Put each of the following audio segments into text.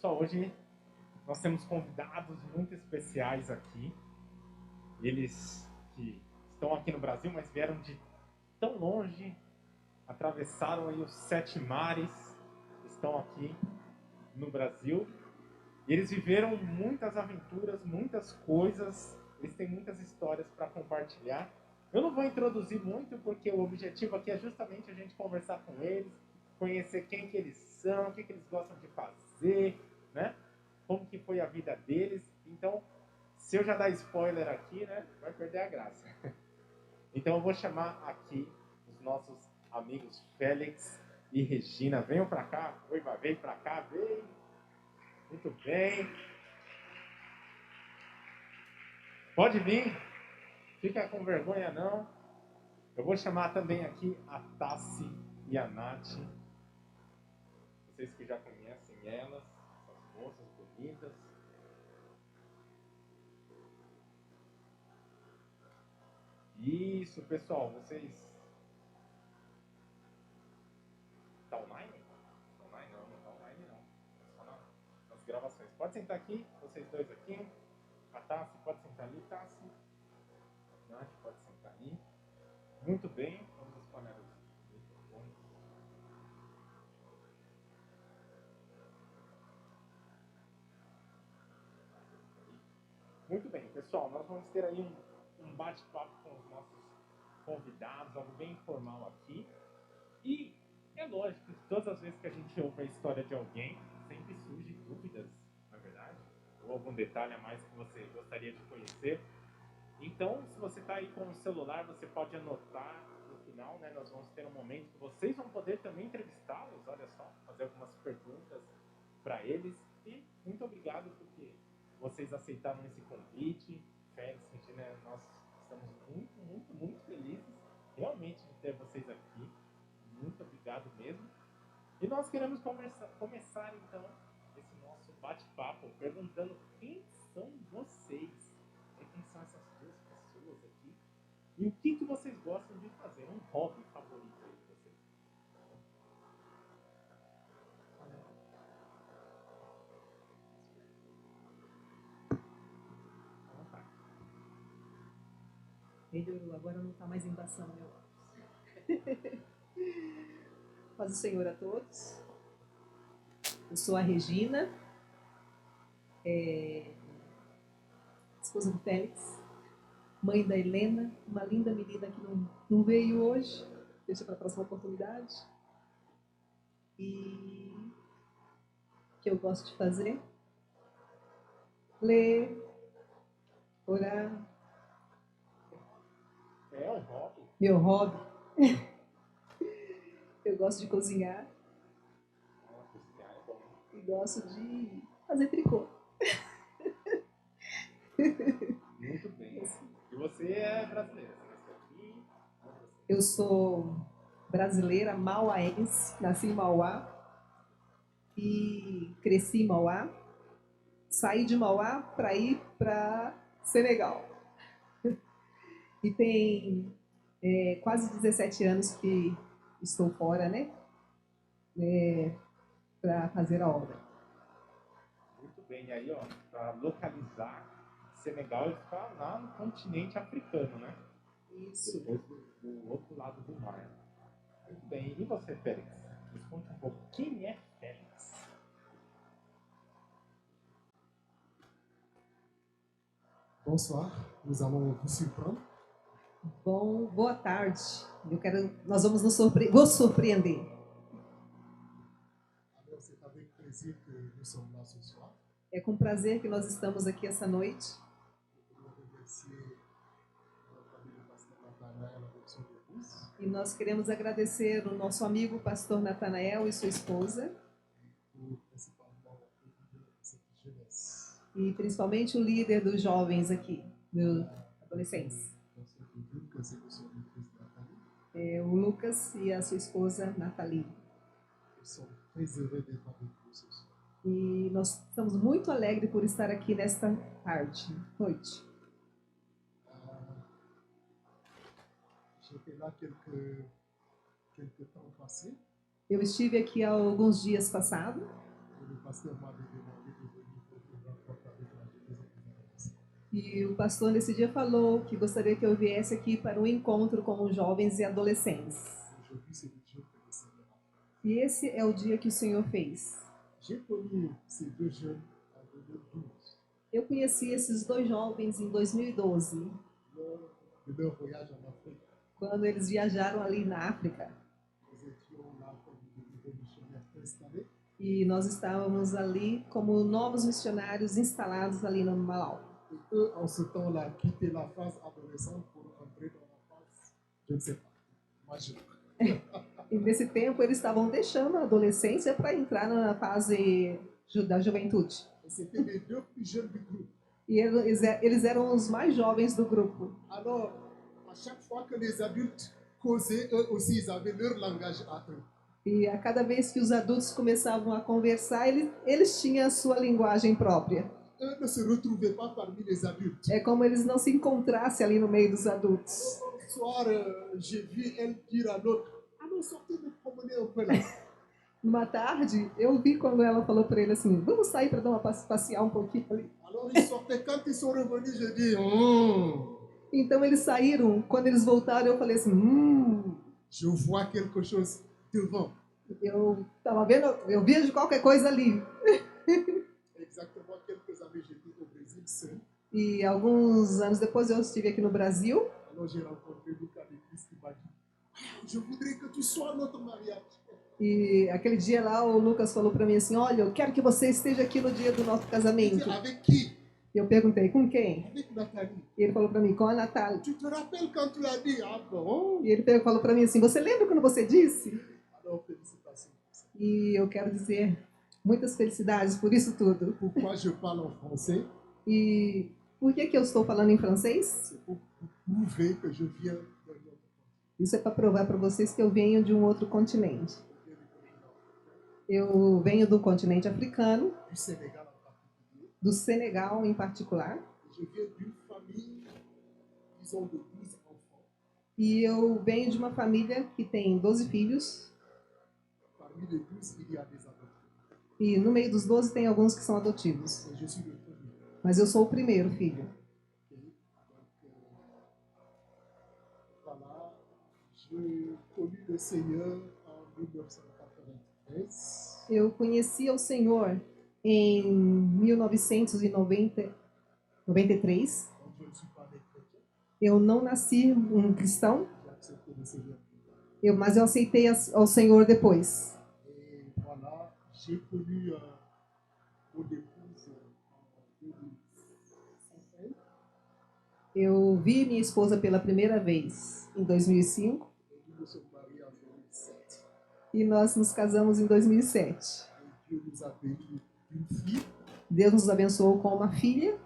Pessoal, hoje nós temos convidados muito especiais aqui. Eles que estão aqui no Brasil, mas vieram de tão longe, atravessaram aí os 7 mares, estão aqui no Brasil. E eles viveram muitas aventuras, muitas coisas, eles têm muitas histórias para compartilhar. Eu não vou introduzir muito, porque o objetivo aqui é justamente a gente conversar com eles, conhecer quem que eles são, o que eles gostam de fazer, né? Como que foi a vida deles. Então, se eu já dar spoiler aqui, né, vai perder a graça. Então eu vou chamar aqui os nossos amigos Félix e Regina. Venham para cá. Oiva, vem para cá, vem. Muito bem. Pode vir. Fica com vergonha não. Eu vou chamar também aqui a Tassi e a Nath. Vocês que já conhecem elas, essas moças bonitas. Isso, pessoal, vocês... Tá online? Online não, não tá online não. É só nas gravações. Pode sentar aqui, vocês dois aqui. A Tassi pode sentar ali, Tassi. Nath pode sentar ali. Muito bem, vamos espalhar os microfones. Muito bem, pessoal, nós vamos ter aí um bate-papo com os nossos convidados, algo bem informal aqui. E é lógico que todas as vezes que a gente ouve a história de alguém, sempre surgem dúvidas, na verdade, ou algum detalhe a mais que você gostaria de conhecer. Então, se você está aí com o celular, você pode anotar no final, né? Nós vamos ter um momento que vocês vão poder também entrevistá-los, olha só, fazer algumas perguntas para eles. E muito obrigado porque vocês aceitaram esse convite. Félix, Regina, nós estamos muito felizes realmente de ter vocês aqui. Muito obrigado mesmo. E nós queremos começar então esse nosso bate-papo perguntando quem são vocês. Quem são essas duas pessoas aqui? E o que vocês gostam de fazer? Um hobby favorito aí de vocês? Melhorou, agora não está mais embaçando meu óculos. Paz do Senhor a todos. Eu sou a Regina, esposa do Félix, mãe da Helena, uma linda menina que não veio hoje, deixa para a próxima oportunidade. E o que eu gosto de fazer? Ler, orar. É um hobby? Meu hobby. Eu gosto de cozinhar. Cozinhar é bom. E gosto de fazer tricô. Muito bem. E você é brasileira? Você nasceu aqui? Eu sou brasileira, mauaense, nasci em Mauá e cresci em Mauá. Saí de Mauá para ir para Senegal. E tem quase 17 anos que estou fora, né? Para fazer a obra. Muito bem. E aí, ó, para localizar, Senegal ele fica lá no continente africano, né? Isso. Depois do outro lado do mar. Muito bem. E você, Félix? Nos conte um pouco. Quem é Félix? Bonsoir, nous allons vous surprendre. Boa tarde. Nós vamos vos surpreender. Alors, c'est avec plaisir que nous sommes là ce soir. É com prazer que nós estamos aqui essa noite. Je voudrais remercier notre ami le pasteur Nathanaël avec son épouse. E nós queremos agradecer o nosso amigo pastor Natanael e sua esposa. Et principalement le leader de cette jeunesse. E principalmente o líder dos jovens aqui, dos adolescentes. Pasteur Lucas et de son épouse Nathalie. O Lucas e a sua esposa Nathalie. Nous sommes très heureux d'être avec vous ce soir. E nós estamos muito alegres por estar aqui nesta noite. J'étais là quelques temps passés. Eu estive aqui há alguns dias passados. Et le pasteur m'avait demandé de venir pour une rencontre avec la jeunesse et les adolescents. E o pastor nesse dia falou que gostaria que eu viesse aqui para um encontro com os jovens e adolescentes. Aujourd'hui, c'est le jour que le Seigneur a fait. E esse é o dia que o Senhor fez. J'ai connu ces deux jeunes en 2012, Eu conheci esses dois jovens em 2012, lors de leur voyage en Afrique. quando eles viajaram ali na África. Nous étions là comme des nouveaux missionnaires installés. E nós estávamos ali como novos missionários instalados ali no Malau. Et eux, en ce temps-là, quittaient la phase adolescente pour entrer dans la phase, je ne sais pas, majeure. E nesse tempo eles estavam deixando a adolescência para entrar na fase da juventude. Et c'était les deux plus jeunes du groupe. E eles eram os mais jovens do grupo. Alors, à chaque fois que les adultes causaient, eux aussi, ils avaient leur langage à eux. E a cada vez que os adultos começavam a conversar, eles tinham a sua linguagem própria. Eux ne se retrouvaient pas parmi les adultes. É como eles não se encontrassem ali no meio dos adultos. Un soir, j'ai vu elle dire à l'autre, allons sortir me promener un peu là. Numa tarde, eu vi quando ela falou para ele assim, vamos sair para dar uma passear um pouquinho ali. Alors ils sortaient, quand ils sont revenus, je dis, Então eles saíram, quando eles voltaram, eu falei assim, je vois quelque chose devant. eu tava vendo, eu vejo qualquer coisa ali. Exactement quelques années, j'étais au Brésil seul. E alguns anos depois eu estive aqui no Brasil. Alors j'ai rencontré Lucas de Christ qui m'a dit, je voudrais que tu sois notre mariage. E aquele dia lá o Lucas falou para mim assim, olha, eu quero que você esteja aqui no dia do nosso J'ai casamento. dit, avec qui? E eu perguntei, com quem? Avec Nathalie. E ele falou para mim, com a Natália. Tu te rappelles quand tu as dit, ah bon? E ele falou para mim assim, você lembra quando você disse? Alors félicitations. E eu quero dizer muitas felicidades por isso tudo. Pourquoi je parle en français? E por que eu estou falando em francês? C'est pour prouver que je viens d'un autre continent. Isso é para provar para vocês que eu venho de um outro continente. Je viens du continent africain, Eu venho do continente africano, du Sénégal en particulier. do Senegal em particular. Et je viens d'une famille, disons, de 12 enfants. E eu venho de uma família que tem 12 filhos. Parmi les 12, il y a des adoptés. E no meio dos 12 tem alguns que são adotivos. Et je suis le premier. Mas eu sou o primeiro filho. Ok? Donc, voilà, j'ai connu le Seigneur en 1993. Eu conheci o Senhor em 1993. Donc, je ne suis pas né chrétien. Eu não nasci um cristão, J'ai accepté le Seigneur. mas eu aceitei ao Senhor depois. Et voilà, j'ai connu mon épouse en 2005. Eu vi minha esposa pela primeira vez em 2005 Et nous nous sommes mariés en 2007. e nós nos casamos em 2007. Et Dieu nous a bénis d'une fille, Deus nos abençoou com uma filha.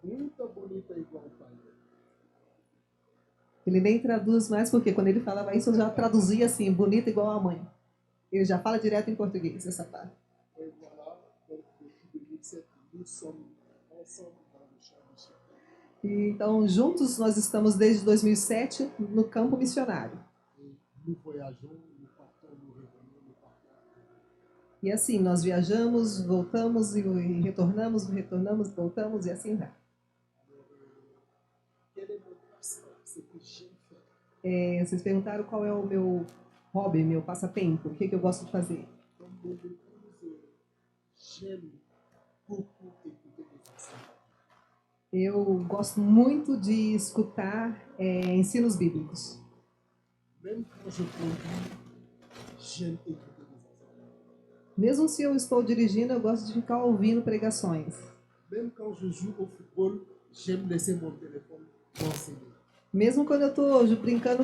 muito bonita igual ao pai. Ele nem traduz mais, porque quando ele falava isso, eu já traduzia assim, bonita igual a mãe. Ele já fala direto em português, essa parte. Et voilà, donc depuis 2007, nous sommes ensemble dans le champ missionnaire. E, então, juntos nós estamos desde 2007 no campo missionário. Et nous voyageons, nous partons, nous revenons, nous partons. E assim, nós viajamos, voltamos e retornamos, voltamos e assim vai. Alors, quel est mon passe-temps? Ce que j'aime faire. Vocês perguntaram qual é o meu hobby, meu passatempo, o que eu gosto de fazer. Comme mon épouse, j'aime beaucoup écouter les enseignements. Eu gosto muito de escutar ensinos bíblicos. Même quand je conduis, j'aime écouter les enseignements. Mesmo se eu estou dirigindo, eu gosto de ficar ouvindo pregações. Même quand je joue au football, j'aime laisser mon téléphone m'enseigner. Mesmo quando eu estou brincando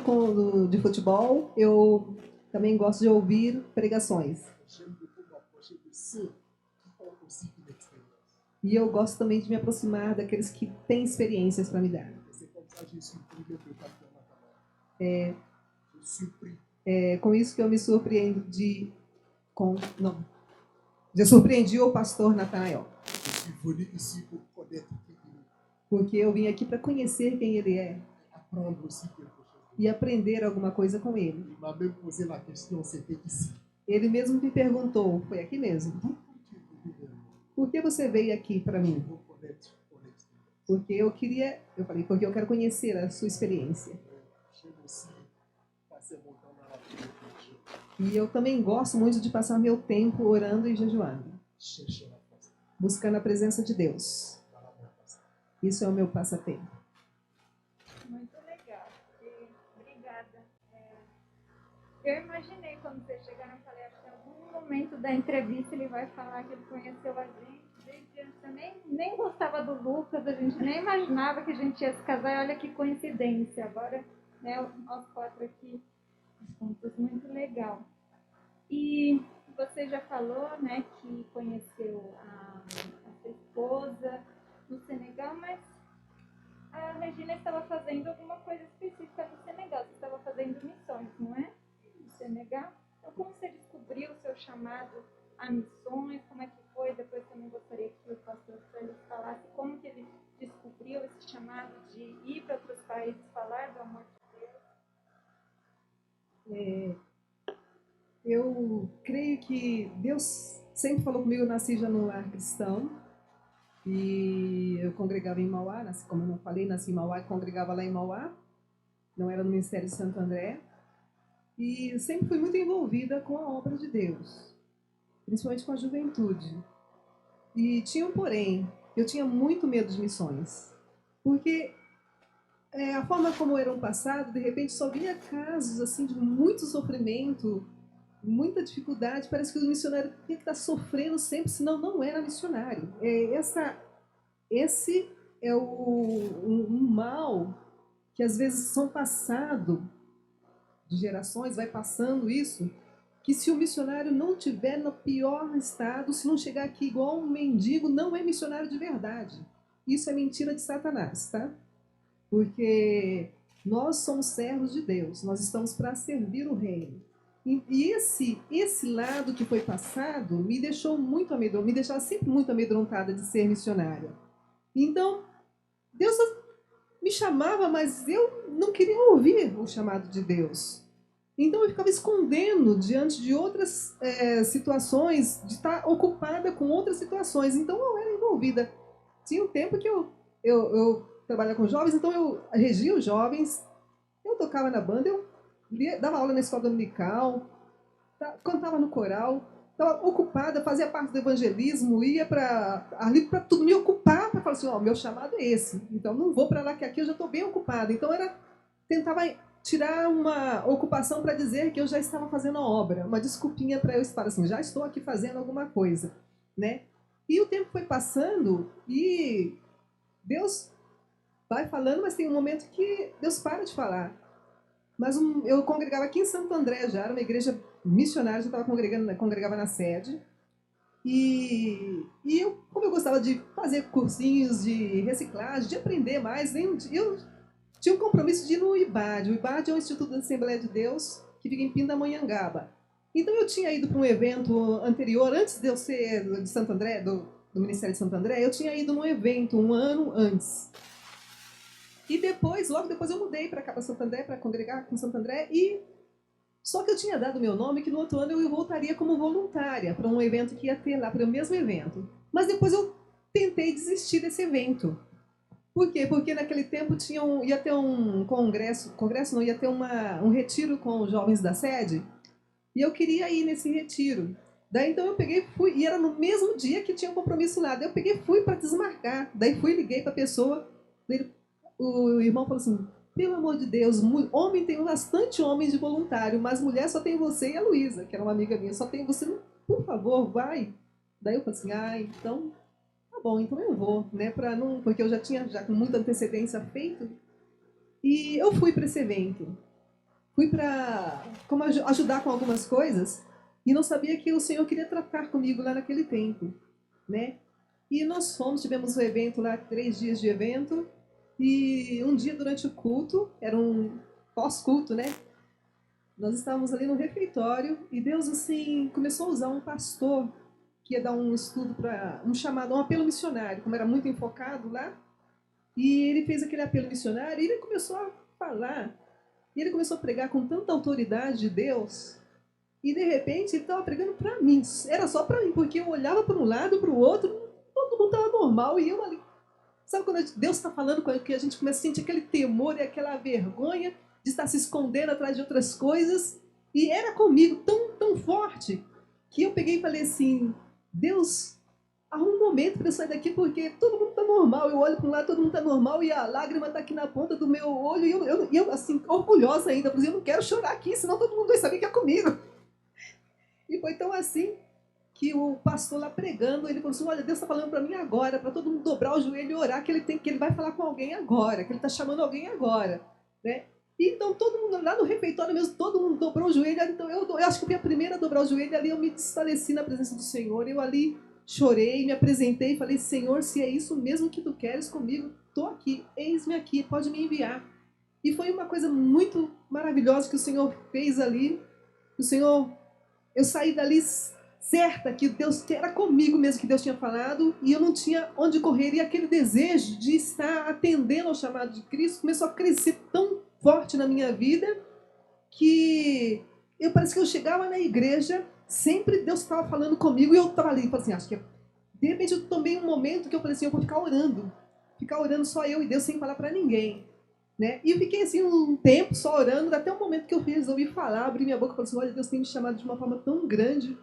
de futebol, eu também gosto de ouvir pregações. J'aime beaucoup m'approcher de ceux qui ont aussi une expérience. E eu gosto também de me aproximar daqueles que têm experiências para me dar. Et c'est comme ça que j'ai surpris le pasteur Nathanaël. É, Je surpris. é com isso que eu me surpreendi eu surpreendi o pastor Natanael. Je suis venu ici pour connaître qui il est. Porque eu vim aqui para conhecer quem ele é Apprendre aussi quelque chose. e aprender alguma coisa com ele. Il m'a même posé la question, c'était ici. Ele mesmo me perguntou, foi aqui mesmo, Pourquoi tu es venu por que você veio aqui para mim? Vou connaître ton expérience. Porque eu falei, porque eu quero conhecer a sua experiência. J'aime aussi passer mon temps dans la prière de Dieu, E eu também gosto muito de passar meu tempo orando e jejuando, chercher la face. buscando a presença de Deus. Voilà mon passage. Isso é o meu passatempo. Muito legal. Obrigada. Eu imaginei quando vocês chegaram, eu falei, acho que em algum momento da entrevista ele vai falar que ele conheceu a gente desde antes. Eu nem gostava do Lucas, a gente nem imaginava que a gente ia se casar. E olha que coincidência. Agora, né, nós 4 aqui juntos, muito legal. E você já falou, né, que conheceu a sua esposa no Senegal, mas a Regina estava fazendo alguma coisa específica no Senegal. Você estava fazendo missões, não é? No Senegal. Então, como você descobriu o seu chamado a missões? Como é que foi? Depois também gostaria que o pastor Félix falasse como que ele descobriu esse chamado de ir para outros países falar do amor de Deus. Eu creio que Deus sempre falou comigo. Eu nasci já no lar cristão e eu congregava em Mauá, como eu não falei, nasci em Mauá e congregava lá em Mauá, não era no Ministério de Santo André, e sempre fui muito envolvida com a obra de Deus, principalmente com a juventude. E tinha um porém, eu tinha muito medo de missões, porque a forma como eram passados, de repente só vinha casos assim de muito sofrimento, muita dificuldade. Parece que o missionário tinha que estar sofrendo sempre, senão não era missionário. Esse é um mal que às vezes são passado de gerações, vai passando isso, que se o missionário não tiver no pior estado, se não chegar aqui igual um mendigo, não é missionário de verdade. Isso é mentira de Satanás, tá? Porque nós somos servos de Deus, nós estamos para servir o reino. E esse lado que foi passado me deixou muito amedrontada, me deixava sempre muito amedrontada de ser missionária. Então, Deus me chamava, mas eu não queria ouvir o chamado de Deus. Então eu ficava escondendo diante de outras situações, de estar ocupada com outras situações. Então eu era envolvida. Tinha um tempo que eu trabalhava com jovens, então eu regia os jovens, eu tocava na banda, eu dava aula na escola dominical, cantava no coral, estava ocupada, fazia parte do evangelismo, ia ali para tudo, me ocupar, para falar assim, meu chamado é esse, então não vou para lá, que aqui eu já estou bem ocupada. Então tentava tirar uma ocupação para dizer que eu já estava fazendo a obra, uma desculpinha para eu estar assim, já estou aqui fazendo alguma coisa, né? E o tempo foi passando e Deus vai falando, mas tem um momento que Deus para de falar. Mas eu congregava aqui em Santo André já, era uma igreja missionária, já estava congregava na sede. E eu, como eu gostava de fazer cursinhos de reciclagem, de aprender mais, eu tinha um compromisso de ir no IBAD. O IBAD é o Instituto da Assembleia de Deus, que fica em Pindamonhangaba. Então eu tinha ido para um evento anterior, antes de eu ser de Santo André, do Ministério de Santo André, eu tinha ido num evento um ano antes. E logo depois eu mudei para cá, para Santo André, para congregar com Santo André, só que eu tinha dado meu nome que no outro ano eu voltaria como voluntária para um evento que ia ter lá, para o mesmo evento. Mas depois eu tentei desistir desse evento. Por quê? Porque naquele tempo ia ter um congresso não, ia ter um retiro com os jovens da sede, e eu queria ir nesse retiro. Daí então eu peguei, fui, e era no mesmo dia que tinha um compromisso lá. Daí eu peguei, fui para desmarcar. Daí liguei para a pessoa, o irmão falou assim, pelo amor de Deus, homem tem bastante homem de voluntário, mas mulher só tem você e a Luísa, que era uma amiga minha, só tem você, por favor, vai. Daí eu falei assim, então, tá bom, então eu vou, né, porque eu já tinha com muita antecedência feito, e eu fui para esse evento. Fui para ajudar com algumas coisas, e não sabia que o Senhor queria tratar comigo lá naquele tempo, né? E nós tivemos um evento lá, 3 dias de evento, e um dia durante o culto, era um pós-culto, né? Nós estávamos ali no refeitório e Deus, assim, começou a usar um pastor que ia dar um estudo para um apelo missionário, como era muito enfocado lá. E ele fez aquele apelo missionário e ele começou a falar. E ele começou a pregar com tanta autoridade de Deus. E de repente ele estava pregando para mim. Era só para mim, porque eu olhava para um lado, para o outro, normal e eu ali. Sabe quando Deus está falando com que a gente começa a sentir aquele temor e aquela vergonha de estar se escondendo atrás de outras coisas? E era comigo tão forte que eu peguei e falei assim, Deus, arruma um momento para eu sair daqui porque todo mundo está normal. Eu olho para um lado, todo mundo está normal e a lágrima está aqui na ponta do meu olho e eu assim, orgulhosa ainda, porque eu não quero chorar aqui, senão todo mundo vai saber que é comigo. E foi tão assim que o pastor lá pregando, ele falou assim, olha, Deus está falando para mim agora, para todo mundo dobrar o joelho e orar, que ele vai falar com alguém agora, que ele está chamando alguém agora, né? E então todo mundo, lá no refeitório mesmo, todo mundo dobrou o joelho, então eu acho que eu fui a primeira a dobrar o joelho, ali eu me desfaleci na presença do Senhor, eu ali chorei, me apresentei e falei, Senhor, se é isso mesmo que tu queres comigo, estou aqui, eis-me aqui, pode me enviar. E foi uma coisa muito maravilhosa que o Senhor fez ali, o Senhor, eu saí dali certa que Deus era comigo mesmo, que Deus tinha falado, e eu não tinha onde correr, e aquele desejo de estar atendendo ao chamado de Cristo começou a crescer tão forte na minha vida, que parece que eu chegava na igreja, sempre Deus estava falando comigo, e eu estava ali, falei assim, acho que de repente eu tomei um momento que eu falei assim, eu vou ficar orando só eu e Deus, sem falar para ninguém. Né? E eu fiquei assim um tempo só orando, até o momento que eu resolvi falar, abri minha boca e falei assim, olha, Deus tem me chamado de uma forma tão grande.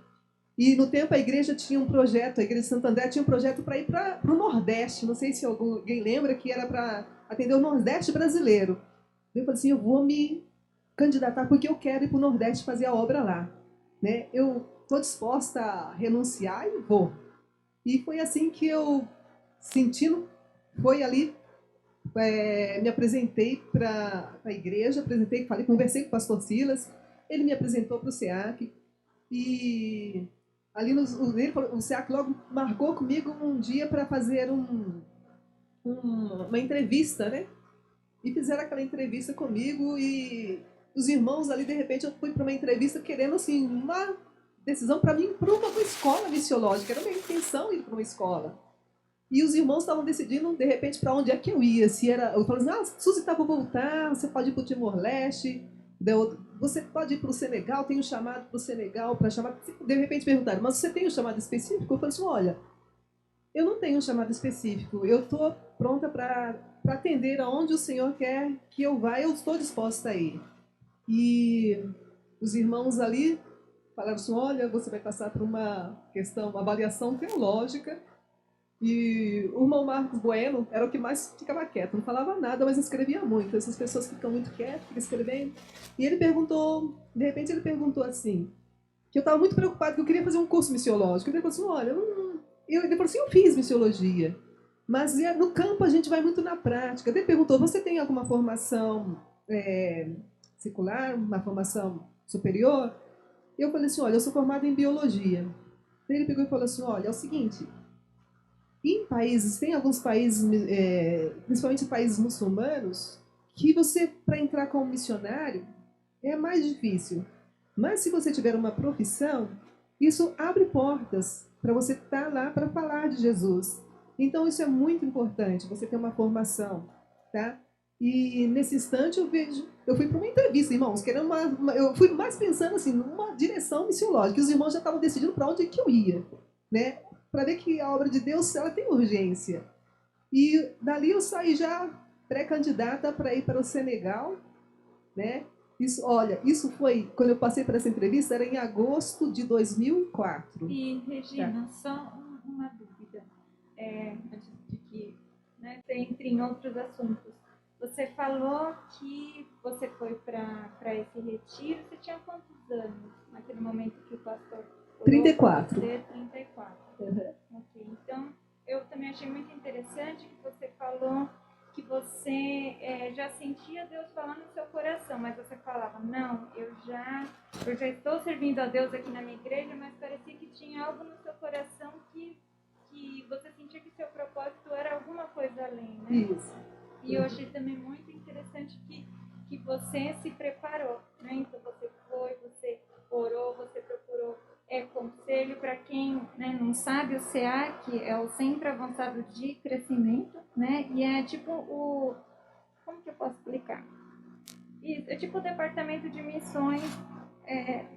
E no tempo a igreja tinha um projeto, a igreja de Santo André tinha um projeto para ir para o Nordeste. Não sei se alguém lembra que era para atender o Nordeste brasileiro. Eu falei assim, eu vou me candidatar porque eu quero ir para o Nordeste fazer a obra lá. Né? Eu estou disposta a renunciar e vou. E foi assim que eu, sentindo, foi ali, me apresentei para a igreja, conversei com o pastor Silas, ele me apresentou para o SEAC. E ali o SEAC logo marcou comigo um dia para fazer uma entrevista, né? E fizeram aquela entrevista comigo e os irmãos ali, de repente, eu fui para uma entrevista querendo, assim, uma decisão para mim, para uma escola missiológica. Era minha intenção ir para uma escola. E os irmãos estavam decidindo, de repente, para onde é que eu ia. Se era, eu falei assim, Suzy, tá, vou voltar, você pode ir para o Timor-Leste, você pode ir para o Senegal, tem um chamado para o Senegal, para chamar. De repente perguntaram, mas você tem um chamado específico? Eu falei assim, olha, eu não tenho um chamado específico, eu estou pronta para atender aonde o Senhor quer que eu vá, eu estou disposta a ir. E os irmãos ali falaram assim, olha, você vai passar por uma avaliação teológica. E o irmão Marcos Bueno era o que mais ficava quieto, não falava nada, mas escrevia muito. Essas pessoas que ficam muito quietas, ficam escrevendo. E ele perguntou, de repente ele perguntou assim, que eu estava muito preocupado, que eu queria fazer um curso missiológico. Ele falou assim, olha, ele falou assim, eu fiz missiologia, mas no campo a gente vai muito na prática. Ele perguntou, você tem alguma formação secular, uma formação superior? E eu falei assim, olha, eu sou formada em biologia. Ele pegou e falou assim, olha, é o seguinte, em países, tem alguns países, principalmente países muçulmanos, que você, para entrar como missionário, é mais difícil. Mas se você tiver uma profissão, isso abre portas para você estar lá para falar de Jesus. Então isso é muito importante, você ter uma formação, tá? E nesse instante eu fui para uma entrevista, irmãos, querendo eu fui mais pensando assim, numa direção missiológica, os irmãos já estavam decidindo para onde é que eu ia, né? Para ver que a obra de Deus ela tem urgência. E dali eu saí já pré-candidata para ir para o Senegal, né? Isso foi, quando eu passei para essa entrevista, era em agosto de 2004. E, Regina, só uma dúvida, antes de que você entre em outros assuntos. Você falou que você foi para esse retiro, você tinha quantos anos naquele momento que o pastor... 34. 34. Uhum. Ok, então eu também achei muito interessante que você falou que você já sentia Deus falando no seu coração, mas você falava, não, eu já estou servindo a Deus aqui na minha igreja, mas parecia que tinha algo no seu coração que você sentia que seu propósito era alguma coisa além, né? Isso. E eu achei também muito interessante que você se preparou, né? Então você foi, você orou, você procurou conselho. Para quem não sabe, o SEAC é o Centro Avançado de Crescimento, né? E é tipo como que eu posso explicar? Isso, é tipo o Departamento de Missões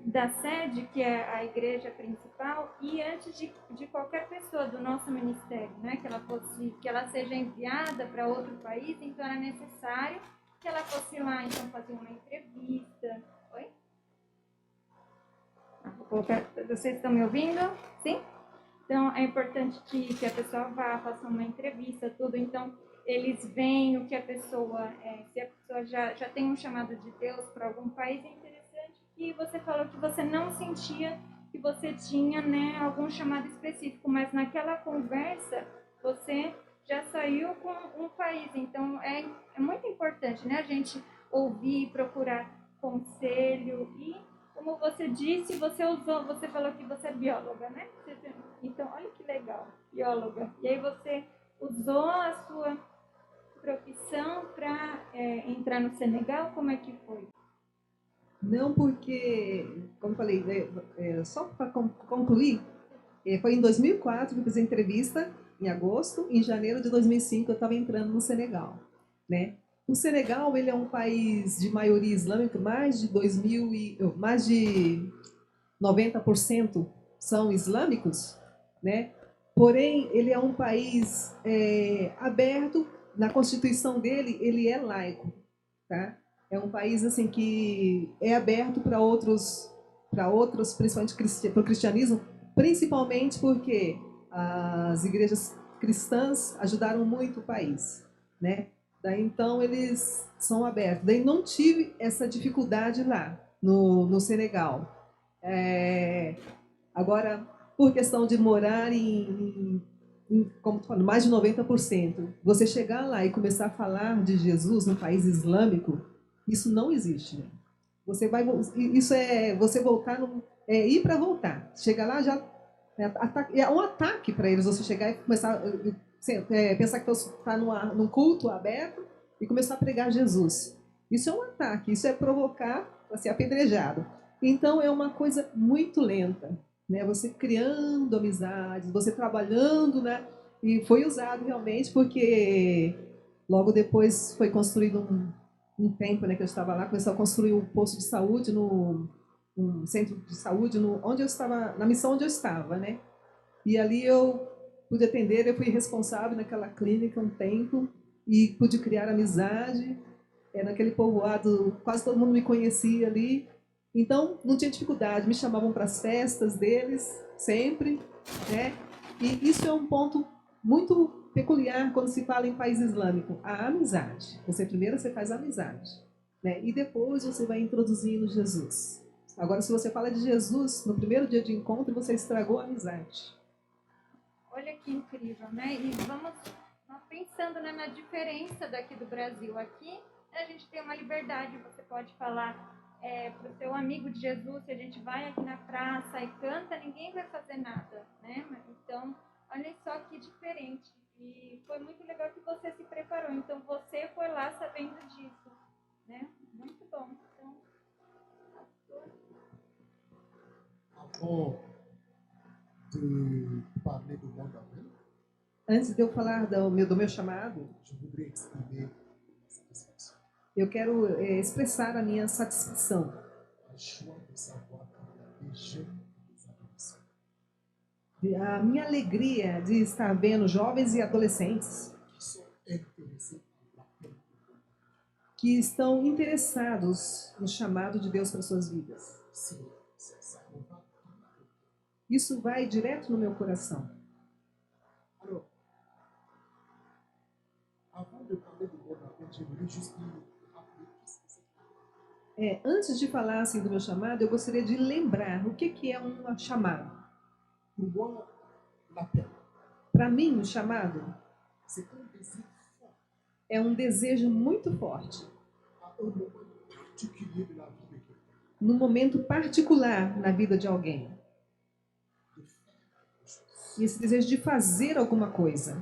da sede, que é a igreja principal, e antes de qualquer pessoa do nosso ministério, né, que ela seja enviada para outro país, então era necessário que ela fosse lá, então fazer uma entrevista. Oi? Vocês estão me ouvindo? Sim? Então é importante que a pessoa vá, faça uma entrevista, tudo. Então eles veem o que a pessoa, se a pessoa já tem um chamado de Deus para algum país. É interessante que você falou que você não sentia que você tinha, né, algum chamado específico, mas naquela conversa você já saiu com um país. Então é muito importante, né, a gente ouvir, procurar conselho. E como você disse, você falou que você é bióloga, né? Então olha que legal, bióloga. E aí você usou a sua profissão para entrar no Senegal? Como é que foi? Não, porque, como eu falei, só para concluir, foi em 2004 que eu fiz a entrevista, em agosto. Em janeiro de 2005 eu estava entrando no Senegal, né? O Senegal, ele é um país de maioria islâmica, mais de 90% são islâmicos, né? Porém, ele é um país aberto. Na Constituição dele, ele é laico, tá? É um país assim que é aberto para outros, principalmente para o cristianismo, principalmente porque as igrejas cristãs ajudaram muito o país, né? Daí então eles são abertos. Daí não tive essa dificuldade lá no Senegal. Agora, por questão de morar como tu falou, mais de 90%, você chegar lá e começar a falar de Jesus no país islâmico, isso não existe. Né? Isso é você voltar, ir para voltar. Chegar lá já é um ataque para eles. Você chegar e começar pensar que está num culto aberto e começar a pregar Jesus. Isso é um ataque. Isso é provocar para ser apedrejado. Então é uma coisa muito lenta, né? Você criando amizades, você trabalhando, né? E foi usado realmente porque logo depois foi construído um tempo, né, que eu estava lá, começou a construir um posto de saúde um centro de saúde onde eu estava, na missão onde eu estava, né? E ali eu pude atender, eu fui responsável naquela clínica um tempo e pude criar amizade. Naquele povoado, quase todo mundo me conhecia ali. Então, não tinha dificuldade, me chamavam para as festas deles, sempre, né? E isso é um ponto muito peculiar quando se fala em país islâmico, a amizade. Primeiro você faz amizade, né? E depois você vai introduzindo Jesus. Agora, se você fala de Jesus no primeiro dia de encontro, você estragou a amizade. Olha que incrível, né? E vamos pensando, né, na diferença daqui do Brasil. Aqui a gente tem uma liberdade, você pode falar para o seu amigo de Jesus, se a gente vai aqui na praça e canta, ninguém vai fazer nada, né? Então, olha só que diferente. E foi muito legal que você se preparou. Então, você foi lá sabendo disso, né? Muito bom. Então, Avant de parler do mon appel, Antes de eu falar do meu chamado, je voudrais exprimer ma satisfaction, eu quero expressar a minha satisfação. la joie de savoir qu'il y a des jeunes et des adolescents A minha alegria de estar vendo jovens e adolescentes qui sont intéressés par l'appel de Dieu. que estão interessados no chamado de Deus para suas vidas. Ça me va tout à fait. Isso vai direto no meu coração. Alors, avant de parler de mon appel, j'aimerais juste rappeler qu'est-ce que c'est. Antes de falar assim, do meu chamado, eu gostaria de lembrar o que é um chamado. Pour moi, l'appel, Para mim, o chamado c'est un désir fort é um desejo muito forte, à un moment particulier de la vie de quelqu'un, num momento particular na vida de alguém. de faire quelque chose. E esse desejo de fazer alguma coisa.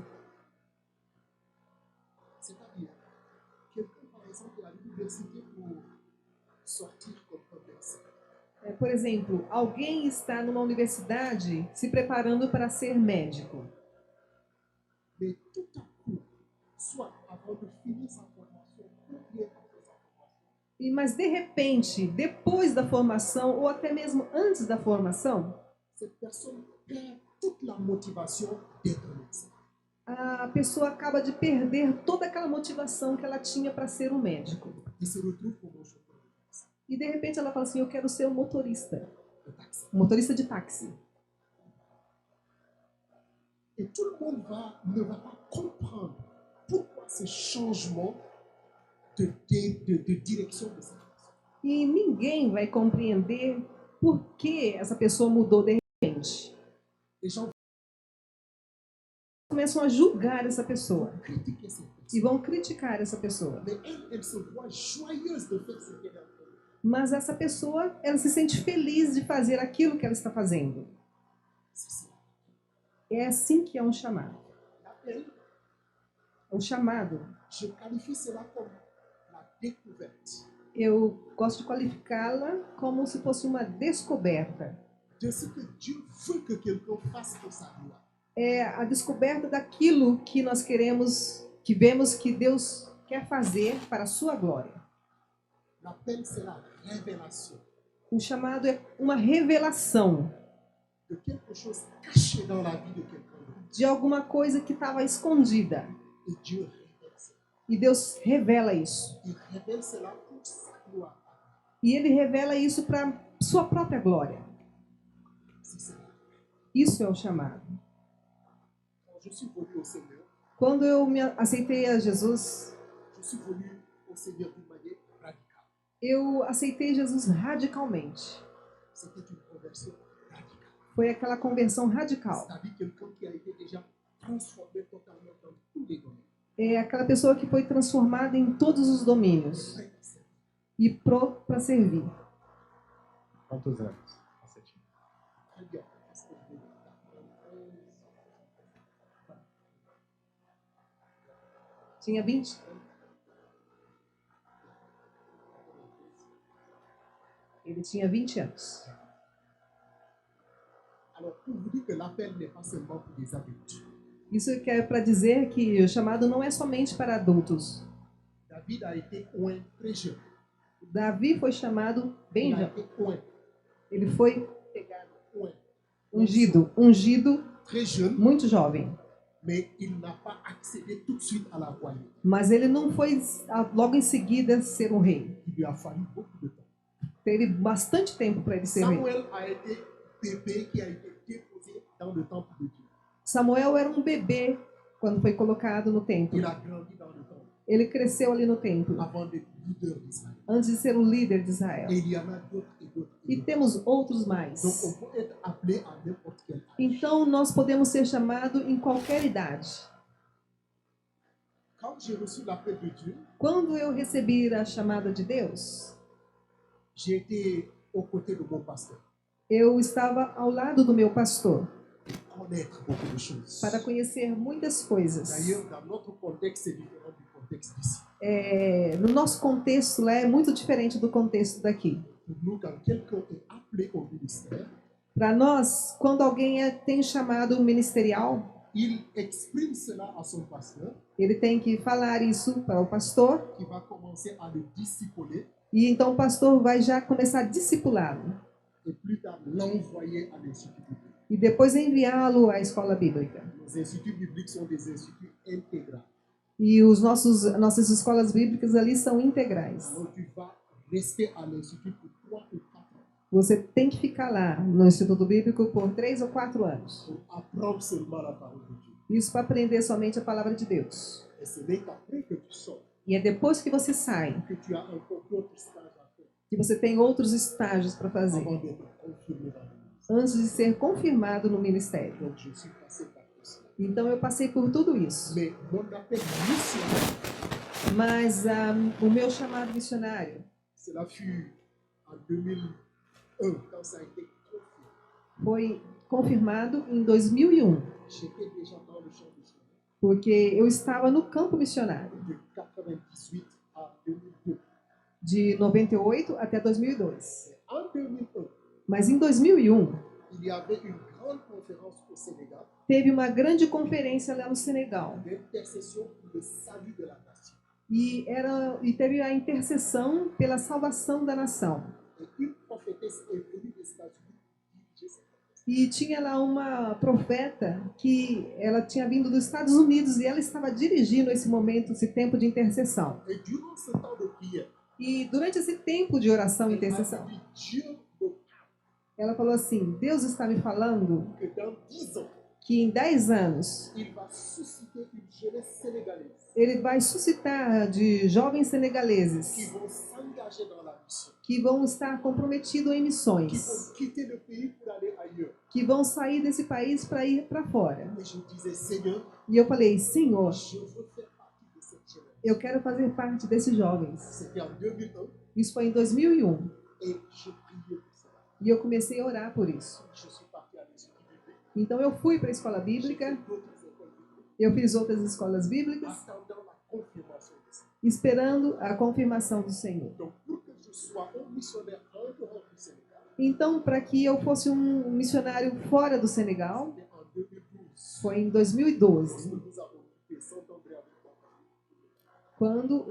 C'est-à-dire, quelqu'un, par exemple, à l'université pour sortir comme un médecin. Por exemplo, alguém está numa universidade se preparando para ser médico. Mais tout à coup, soit avant de finir sa formation ou bien après sa formation, Mas de repente, depois da formação ou até mesmo antes da formação, cette personne perd toute la motivation d'être médecin. a pessoa acaba de perder toda aquela motivação que ela tinha para ser um médico. Il se retrouve comme un chauffeur de taxi. E de repente ela fala assim, eu quero ser um motorista de táxi. Et tout le monde ne va pas comprendre pourquoi ce changement de direction de cette personne. E ninguém vai compreender por que essa pessoa mudou de repente. Les gens Começam a julgar essa pessoa vont critiquer cette e personne. vão criticar essa pessoa. Mais elle se voit joyeuse de faire ce qu'elle est en train de faire. Mas essa pessoa, ela se sente feliz de fazer aquilo que ela está fazendo. C'est ça. É assim que é um chamado. L'appel, O chamado, je qualifie cela comme la découverte eu gosto de qualificá-la como se fosse uma descoberta. de ce que Dieu veut que quelqu'un fasse pour sa gloire. É a descoberta daquilo que nós queremos, que vemos que Deus quer fazer para a sua glória. L'appel, c'est la révélation O chamado é uma revelação de quelque chose caché dans la vie de quelqu'un d'autre. de alguma coisa que estava escondida. Et Dieu révèle cela. E Deus revela isso. Il révèle cela pour sa gloire. E Ele revela isso para sua própria glória. C'est ça. Isso é o chamado. Quand je suis venu au Seigneur, Quando eu me aceitei a Jesus, je suis venu au Seigneur d'une manière radicale. eu aceitei Jesus radicalmente. C'était une conversion radicale. Foi aquela conversão radical. C'est-à-dire quelqu'un qui a été déjà transformé totalement dans tous les domaines. É aquela pessoa que foi transformada em todos os domínios Prêt à servir. e pronto para servir. Quantos anos você tinha? Très bien. Parce que je vais dans 93. Tinha 20. Ele tinha 20 anos. Alors, pour vous dire que l'appel n'est pas seulement pour les adultes. Isso que é para dizer que o chamado não é somente para adultos. David a été oint très jeune. Davi foi chamado bem Il a jovem. été oint. Ele foi Oint. ungido Très jeune, muito jovem. mais il n'a pas accédé tout de suite à la royauté. Mas ele não foi logo em seguida ser um rei. Il lui a fallu beaucoup de temps. Teve bastante tempo para ele ser rei. Samuel a été bébé qui a été déposé dans le temple de Dieu. Samuel era um bebê quando foi colocado no templo. Il a grandi dans le temple Ele cresceu ali no templo, avant d'être leader d'Israël. antes de ser o líder de Israel. Et il y en a d'autres et d'autres. Et E d'autres. temos outros Donc mais. on peut être appelé à n'importe quel âge. Então nós podemos ser chamados em qualquer idade. Quand j'ai reçu l'appel de Dieu, Quando eu recebi a chamada de Deus, j'ai été aux côtés de mon pasteur eu estava ao lado do meu pastor pour connaître beaucoup de choses. para conhecer muitas coisas. D'ailleurs, dans notre contexte, c'est différent du contexte d'ici. No nosso contexto lá é muito diferente do contexto daqui. Pour nous, quand quelqu'un est appelé au ministère, Para nós, quando alguém tem chamado ministerial, il exprime cela à son pasteur ele tem que falar isso para o pastor qui va commencer à le discipuler e então o pastor vai já começar a discipulá-lo et plus tard l'envoyer à l'institut biblique. e depois enviá-lo à escola bíblica. Les instituts bibliques sont des instituts intégraux. E nossas escolas bíblicas ali são integrais. Alors tu vas rester à l'institut pour 3 ou 4 ans Você tem que ficar lá no Instituto Bíblico por 3 ou 4 anos. pour apprendre seulement la parole de Dieu. Isso para aprender somente a palavra de Deus. Et ce n'est qu'après que tu sors E é depois que você sai que tu as encore d'autres stages à faire que você tem outros estágios para fazer avant d'être confirmé dans le ministère. antes de ser confirmado no ministério. Donc je suis passé par tout cela. Então eu passei por tudo isso. Mais mon appel missionnaire, Mas o meu chamado missionário cela fut en 2001 quand ça a été confirmé. foi confirmado em 2001, J'étais déjà dans le champ missionnaire porque eu estava no campo missionário de 98 à 2002. de 98 até 2002. Et en 2001, Mas em 2001 il y avait une grande conférence au Sénégal teve uma grande conferência lá no Senegal d'intercession pour le salut de la nation. E teve a intercessão pela salvação da nação. Et une prophétesse est venue des États-Unis diriger cette prophétie. E tinha lá uma profeta que ela tinha vindo dos Estados Unidos e ela estava dirigindo esse momento, esse tempo de intercessão. Et durant ce temps de prière, E durante esse tempo de oração e elle m'a intercessão, dit, Dieu me ela falou assim: Deus está me falando parle que dans 10 ans, que em 10 anos il va susciter une jeunesse sénégalaise ele vai suscitar de jovens qui senegaleses vont s'engager dans la mission, que vão estar comprometidos em qui missões, vont quitter le pays pour aller ailleurs. que vão sair desse país para ir para fora. Et je disais, Seigneur, E eu falei: Senhor, je veux faire partie de cette jeunesse. eu quero fazer parte desses jovens. C'était en 2001 Isso foi em 2001 et je priais pour cela. e eu comecei a orar por isso. Je suis parti à l'Institut biblique. Então eu fui para a escola J'ai bíblica, fait d'autres écoles bibliques, eu fiz outras escolas bíblicas, attendant la confirmation de ça. esperando a confirmação do Senhor. Donc, pour que je sois un missionnaire en dehors du Sénégal, Então, para que eu fosse um missionário fora do Senegal, c'était en 2012. foi em Lorsque 2012, nous avons quitté Saint-André avec mon famille. quando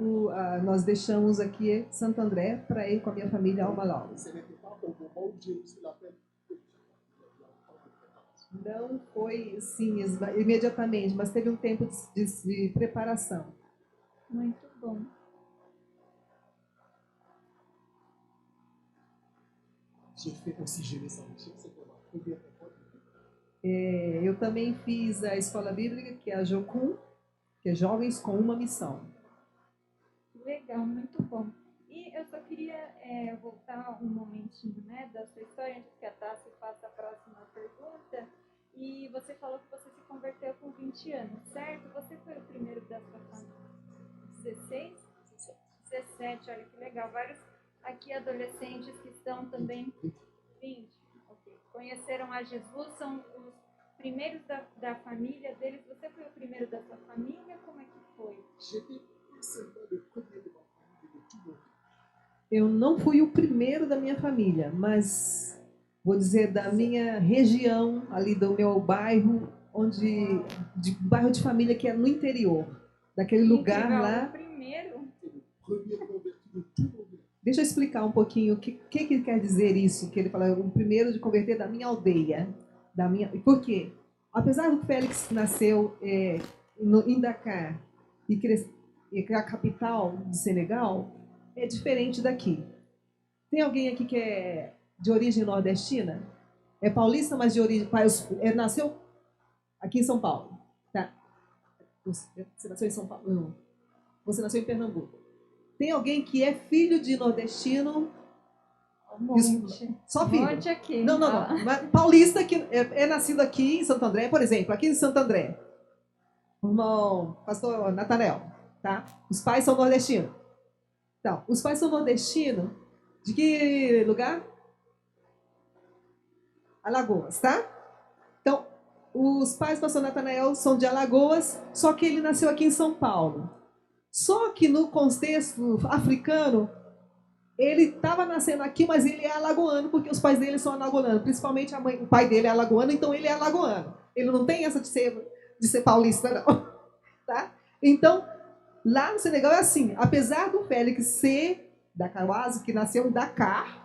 nós deixamos aqui Santo André para ir com a minha família ao Malawi. Ce n'était pas au moment où j'ai reçu l'appel que je suis parti. Il y a eu un temps de préparation. Não foi, sim, imediatamente, mas teve um tempo de preparação. Muito bom. J'ai fait aussi Jeunesse en mission, c'était ma première école biblique. Eu também fiz a escola bíblica, que é a Jocum, que é Jovens com uma Missão. Legal, muito bom. E eu só queria voltar um momentinho, né, da sua história, antes que a Tassi faça a próxima pergunta. E você falou que você se converteu com 20 anos, certo? Você foi o primeiro da sua família? 16? 17, olha que legal. Vários aqui adolescentes que estão também 20. Ok. Conheceram a Jesus, são os primeiros da família deles. Você foi o primeiro da sua família? Como é que foi? J'étais pas seulement le premier de ma famille, mais de tout mon pays. Eu não fui o primeiro da minha família, mas vou dizer da minha região, ali do meu bairro, bairro de família que é no interior, daquele lugar Legal, lá. o primeiro. J'étais le premier converti de tout mon village. Deixa eu explicar um pouquinho o que quer dizer isso, que ele fala, o primeiro de converter da minha aldeia. Por quê? Apesar do Félix nasceu em Dakar e é a capital de Senegal, é diferente daqui. Tem alguém aqui que é de origem nordestina? É paulista, mas de origem... nasceu aqui em São Paulo. Tá? Você nasceu em São Paulo? Não. Você nasceu em Pernambuco. Tem alguém que é filho de nordestino? Um monte. Só filho? Um monte aqui. Não. Mas paulista que é nascido aqui em Santo André, por exemplo, aqui em Santo André. O irmão pastor Natanel, tá? Os pais são nordestinos. Então, os pais são nordestinos de que lugar? Alagoas, tá? Então, os pais do pastor Natanel são de Alagoas, só que ele nasceu aqui em São Paulo. Só que no contexto africano, ele estava nascendo aqui, mas ele é alagoano, porque os pais dele são alagoanos. Principalmente o pai dele é alagoano, então ele é alagoano. Ele não tem essa de ser paulista, não. Tá? Então, lá no Senegal é assim. Apesar do Félix ser da Kawase, que nasceu em Dakar,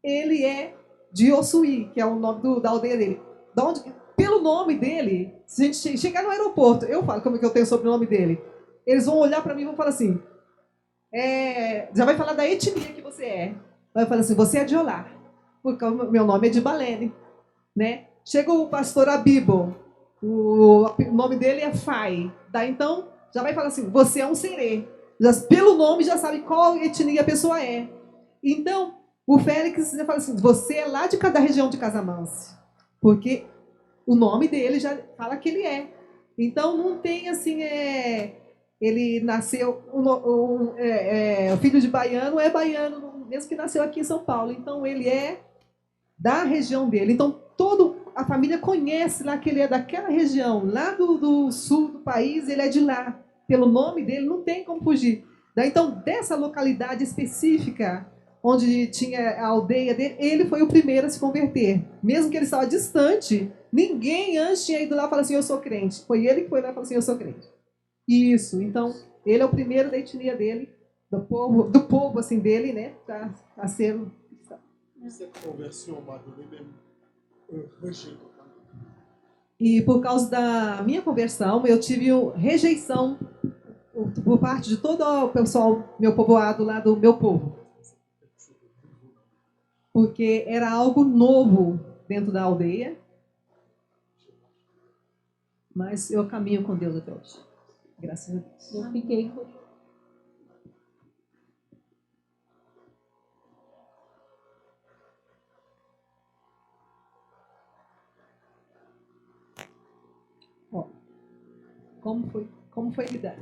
ele é de Ossuí, que é o nome da aldeia dele. Pelo nome dele, se a gente chegar no aeroporto, eu falo como é que eu tenho o sobrenome dele. Eles vão olhar para mim e vão falar assim, já vai falar da etnia que você é. Vai falar assim, você é de Olá, porque o meu nome é de Balene. Né? Chega o pastor Abibo, o nome dele é Fai. Daí, então, já vai falar assim, você é um serê. Pelo nome já sabe qual etnia a pessoa é. Então, o Félix já fala assim, você é lá da região de Casamance. Porque o nome dele já fala que ele é. Então, não tem assim, ele nasceu, o filho de baiano é baiano, mesmo que nasceu aqui em São Paulo. Então, ele é da região dele. Então, toda a família conhece lá que ele é daquela região, lá do sul do país, ele é de lá. Pelo nome dele, não tem como fugir. Então, dessa localidade específica, onde tinha a aldeia dele, ele foi o primeiro a se converter. Mesmo que ele estava distante, ninguém antes tinha ido lá e falado assim, eu sou crente. Foi ele que foi lá e falou assim, eu sou crente. Isso, então, Ele é o primeiro da etnia dele, do povo assim dele, né, a ser cristão. Cette conversion m'a donné même un rejet total. E por causa da minha conversão, eu tive rejeição por parte de todo o pessoal, meu povoado lá do meu povo. Porque era algo novo dentro da aldeia. Mas eu caminho com Deus até hoje. Graças a Deus. Eu fiquei curiosa. Ó, como foi lidar?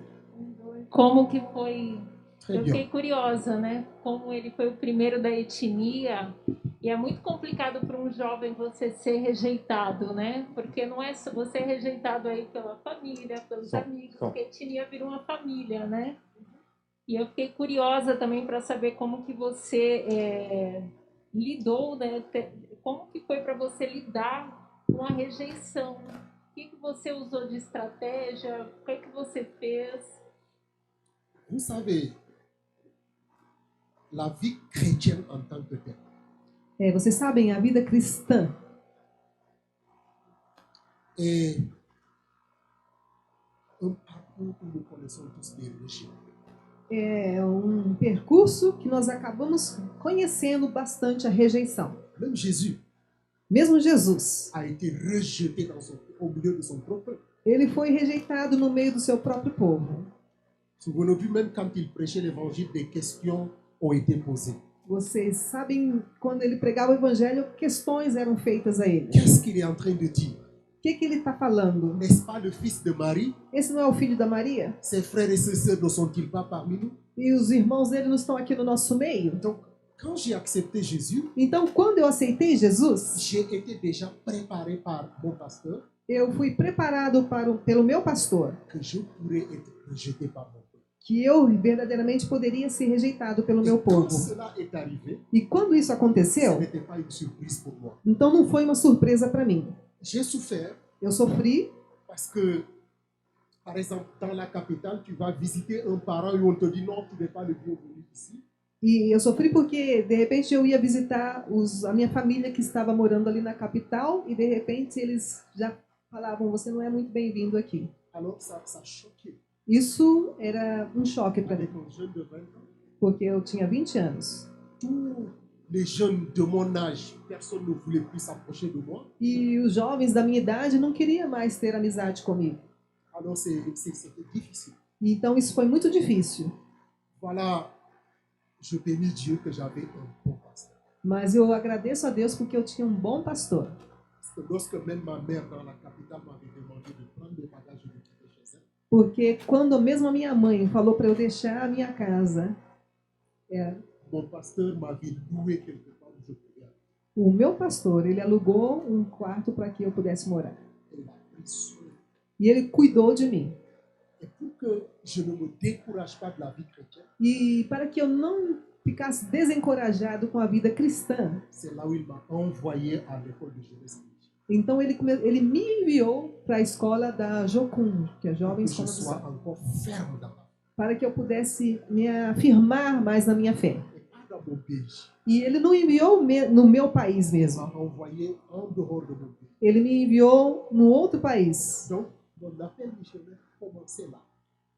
Como que foi? Très Eu bien. fiquei curiosa, né? Como ele foi o primeiro da etnia. E é muito complicado para um jovem você ser rejeitado, né? Porque não é só você é rejeitado aí pela família, pelos amigos, porque a etnia vira uma família, né? E eu fiquei curiosa também para saber como que você lidou, né? Como que foi para você lidar com a rejeição? O que você usou de estratégia? O que você fez? Vous savez, la vie chrétienne en tant que telle, Vocês sabem, a vida cristã est un parcours où nous connaissons tous des rejets. é um percurso que nós acabamos conhecendo bastante a rejeição. Même Jésus Mesmo Jesus, a été rejeté au milieu de son propre peuple. ele foi rejeitado no meio do seu próprio povo. Souvenez-vous, même quand il prêchait l'évangile, des questions ont été posées. Vocês sabem, quando ele pregava o evangelho, questões eram feitas a ele. Qu'est-ce qu'il est en train de dire? O que ele está falando? N'est-ce pas le fils de Marie? Esse não é o filho da Maria? Ses frères et ses sœurs ne sont-ils pas parmi nous? E os irmãos dele não estão aqui no nosso meio? Donc, quand j'ai accepté Jésus, Então, quando eu aceitei Jesus, j'ai été déjà préparé par mon pasteur eu fui preparado pelo meu pastor, que je pourrais être rejeté par mon peuple. que eu verdadeiramente poderia ser rejeitado pelo meu Et quand povo. cela est arrivé, E quando isso ce aconteceu, n'était pas une surprise pour moi. então não foi uma surpresa para mim. J'ai souffert Eu sofri parce que, par exemple, dans la capitale, tu vas visiter un parent et on te dit non, tu n'es pas le bienvenu ici. E eu sofri porque, de repente, eu ia visitar a minha família que estava morando ali na capital e, de repente, eles já falavam, você não é muito bem-vindo aqui. Alors, ça choquait. Isso era um choque para mim, Avec un jeune de 20 ans, porque eu tinha 20 anos. tous les jeunes de mon âge, personne ne voulait plus s'approcher de moi. E os jovens da minha idade não queriam mais ter amizade comigo. Alors, c'était difficile. Então, isso foi muito difícil. Voilà, je bénis Dieu que j'avais un bon pasteur. Mas eu agradeço a Deus porque eu tinha um bom pastor. Parce que lorsque même ma mère dans la capitale m'avait demandé de prendre mes bagages et de quitter chez elle, Porque quando mesmo a minha mãe falou para eu deixar a minha casa, mon pasteur m'avait loué quelque part où je pouvais aller. o meu pastor, ele alugou um quarto para que eu pudesse morar. Et il a pris soin. E ele cuidou de mim. Et pour que je ne me décourage pas de la vie chrétienne, E para que eu não ficasse desencorajado com a vida cristã, c'est là où il m'a envoyé à l'école de jeunesse chrétienne. então ele me enviou para a escola da Jocum, que é Pour que Jovens je com sois encore ferme dans la vie. para que eu pudesse me afirmar mais na minha fé. Et pas dans mon pays. E ele não enviou no meu país Il mesmo. m'a envoyé en dehors de mon pays. Ele me enviou no outro país. Donc, mon appel missionnaire commençait là.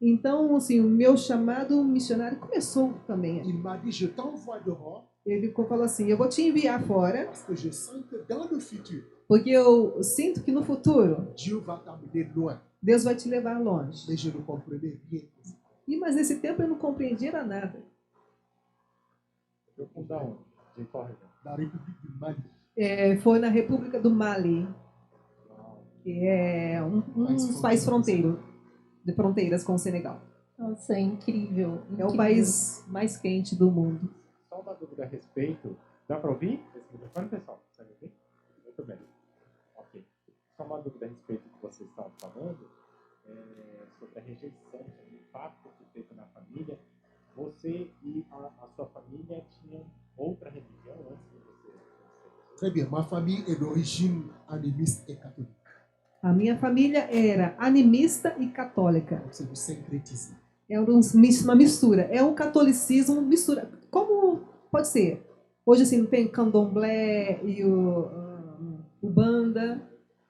Então, assim, o meu chamado missionário começou também. Il m'a dit, je t'envoie dehors Ele falou assim, eu vou te enviar fora, parce que je sens que dans le futur, porque eu sinto que no futuro Dieu va t'amener loin. Deus vai te levar longe. Mais je ne comprenais rien. Mas nesse tempo eu não compreendia nada. Eu fundar onde? De qual região? La République du Mali, Foi na República do Mali, Não. que é um país de fronteiras com o Senegal. Nossa, é incrível. É o incrível. país mais quente do mundo. Só uma dúvida a respeito. Dá para ouvir esse microfone, pessoal? Consegue ouvir? Muito bem. Ok. Só uma dúvida a respeito do que vocês estavam falando, sobre a rejeição, sobre o impacto que teve na família. Você e a sua família tinham outra religião antes de você? très bien. Ma famille est d'origine animiste et catholique. A minha família era animista e católica. Donc, c'est du syncrétisme. É uma mistura. É um catolicismo mistura. Como pode ser? Hoje, assim, não tem candomblé e o banda.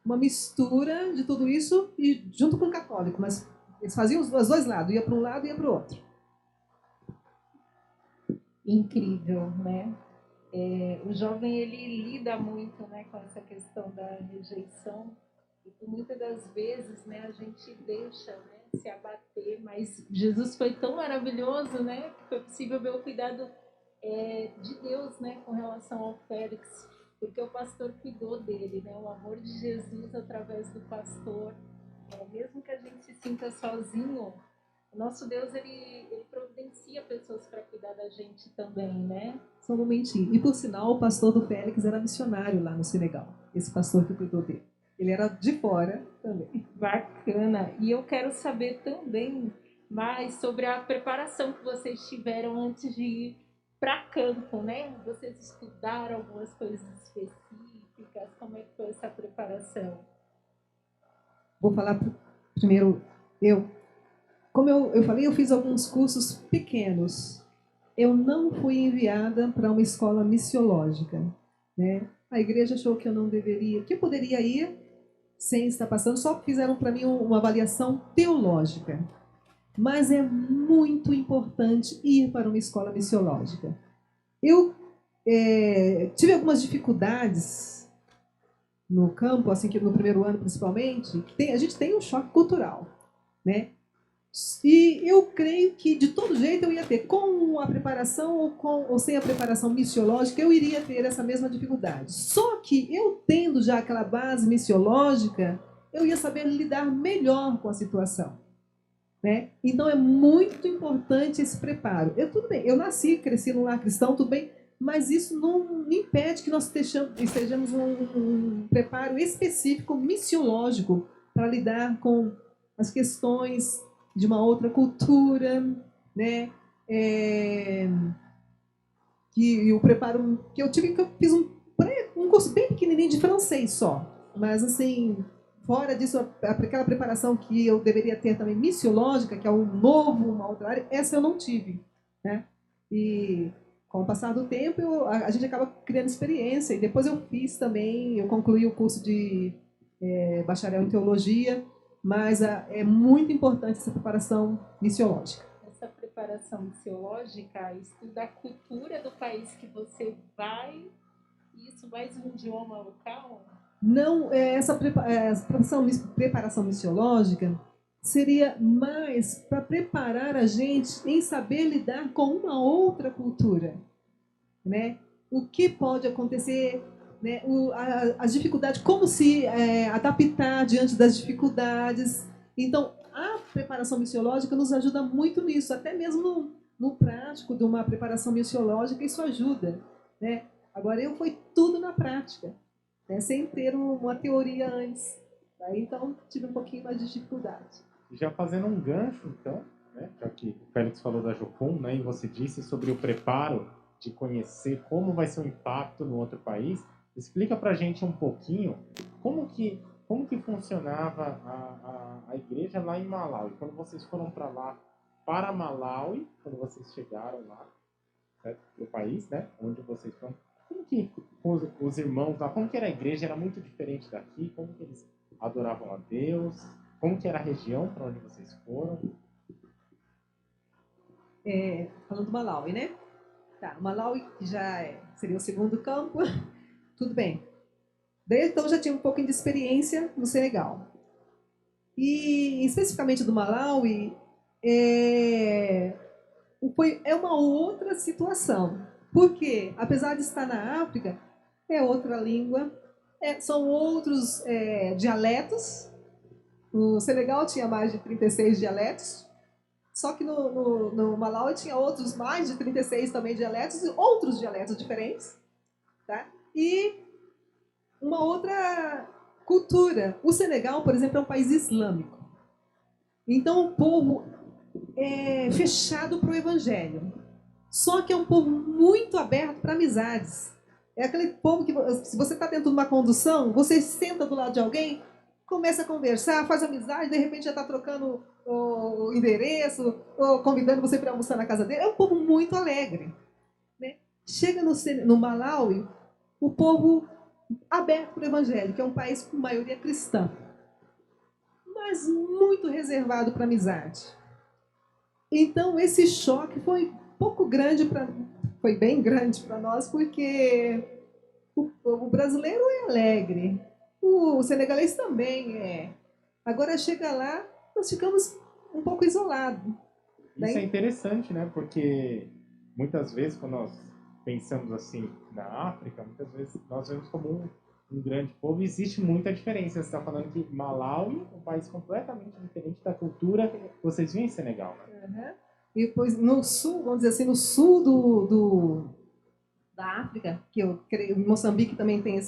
Uma mistura de tudo isso e junto com o católico. Mas eles faziam os dois lados. Ia para um lado e ia para o outro. Incrível, né? O jovem, ele lida muito, né, com essa questão da rejeição. E por muitas das vezes, né, a gente deixa, né, se abater, mas Jesus foi tão maravilhoso, né, que foi possível ver o cuidado de Deus, né, com relação ao Félix, porque o pastor cuidou dele, né, o amor de Jesus através do pastor, mesmo que a gente se sinta sozinho, o nosso Deus, ele providencia pessoas para cuidar da gente também, né? Só um momentinho. E por sinal, o pastor do Félix era missionário lá no Senegal, esse pastor que cuidou dele. Ele era de fora também. Bacana. E eu quero saber também mais sobre a preparação que vocês tiveram antes de ir para campo, né? Vocês estudaram algumas coisas específicas? Como é que foi essa preparação? Vou falar primeiro Como eu falei, eu fiz alguns cursos pequenos. Eu não fui enviada para uma escola missiológica, né? A igreja achou que eu não deveria, que eu poderia ir sem estar passando, só fizeram para mim uma avaliação teológica. Mas é muito importante ir para uma escola missiológica. Eu tive algumas dificuldades no campo, assim que no primeiro ano principalmente, a gente tem um choque cultural, né? E eu creio que de todo jeito eu ia ter, com a preparação ou sem a preparação missiológica, eu iria ter essa mesma dificuldade. Só que eu tendo já aquela base missiológica, eu ia saber lidar melhor com a situação, né? Então é muito importante esse preparo. Tudo bem, eu nasci, cresci num lar cristão, tudo bem, mas isso não impede que nós estejamos um preparo específico missiológico para lidar com as questões de uma outra cultura, né? E o preparo que eu tive, que eu fiz um curso bem pequenininho de francês só, mas assim, fora disso, aquela preparação que eu deveria ter também missiológica, que é um novo, uma outra área, essa eu não tive, né? E com o passar do tempo, a gente acaba criando experiência, e depois eu concluí o curso de bacharel em teologia, mas é muito importante essa preparação missiológica. Essa preparação missiológica estuda a cultura do país que você vai, e isso mais um idioma local? Não, essa preparação missiológica seria mais para preparar a gente em saber lidar com uma outra cultura, né? O que pode acontecer, né? As dificuldades, como se adaptar diante das dificuldades. Então, a preparação missiológica nos ajuda muito nisso, até mesmo no prático de uma preparação missiológica, isso ajuda, né? Agora, fui tudo na prática, né? Sem ter uma teoria antes. Aí, então, tive um pouquinho mais de dificuldade. Já fazendo um gancho, então, né? Já que o Félix falou da Jocum, né? E você disse sobre o preparo de conhecer como vai ser o impacto no outro país, explica pra gente um pouquinho como que funcionava a igreja lá em Malawi. Quando vocês foram para Malawi, quando vocês chegaram lá, certo? No país, né? Onde vocês foram, como que os irmãos lá, como que era a igreja? Era muito diferente daqui? Como que eles adoravam a Deus? Como que era a região para onde vocês foram? Falando do Malawi, né? Tá, Malawi já seria o segundo campo. Tudo bem. Daí, então, já tinha um pouquinho de experiência no Senegal. E, especificamente do Malawi, é uma outra situação. Porque, apesar de estar na África, é outra língua, são outros dialetos. No Senegal tinha mais de 36 dialetos. Só que no Malawi tinha outros mais de 36 também dialetos e outros dialetos diferentes. Tá? E uma outra cultura. O Senegal, por exemplo, é um país islâmico. Então o povo é fechado para o evangelho. Só que é um povo muito aberto para amizades. É aquele povo que, se você está dentro de uma condução, você senta do lado de alguém, começa a conversar, faz amizade, de repente já está trocando o endereço, ou convidando você para almoçar na casa dele. É um povo muito alegre. Né? Chega no Malawi, o povo aberto para o evangelho, que é um país com maioria cristã, mas muito reservado para amizade. Então, esse choque foi foi bem grande para nós, porque o brasileiro é alegre, o senegalês também é. Agora chega lá, nós ficamos um pouco isolados. Isso é interessante, né? Porque muitas vezes, quando nós pensamos assim na África, muitas vezes nós vemos como um grande povo. Existe muita diferença. Você está falando que Malawi é um país completamente diferente da cultura que vocês vêm em Senegal, né? Uhum. E depois no sul, vamos dizer assim, no sul da África, que eu creio, Moçambique também tem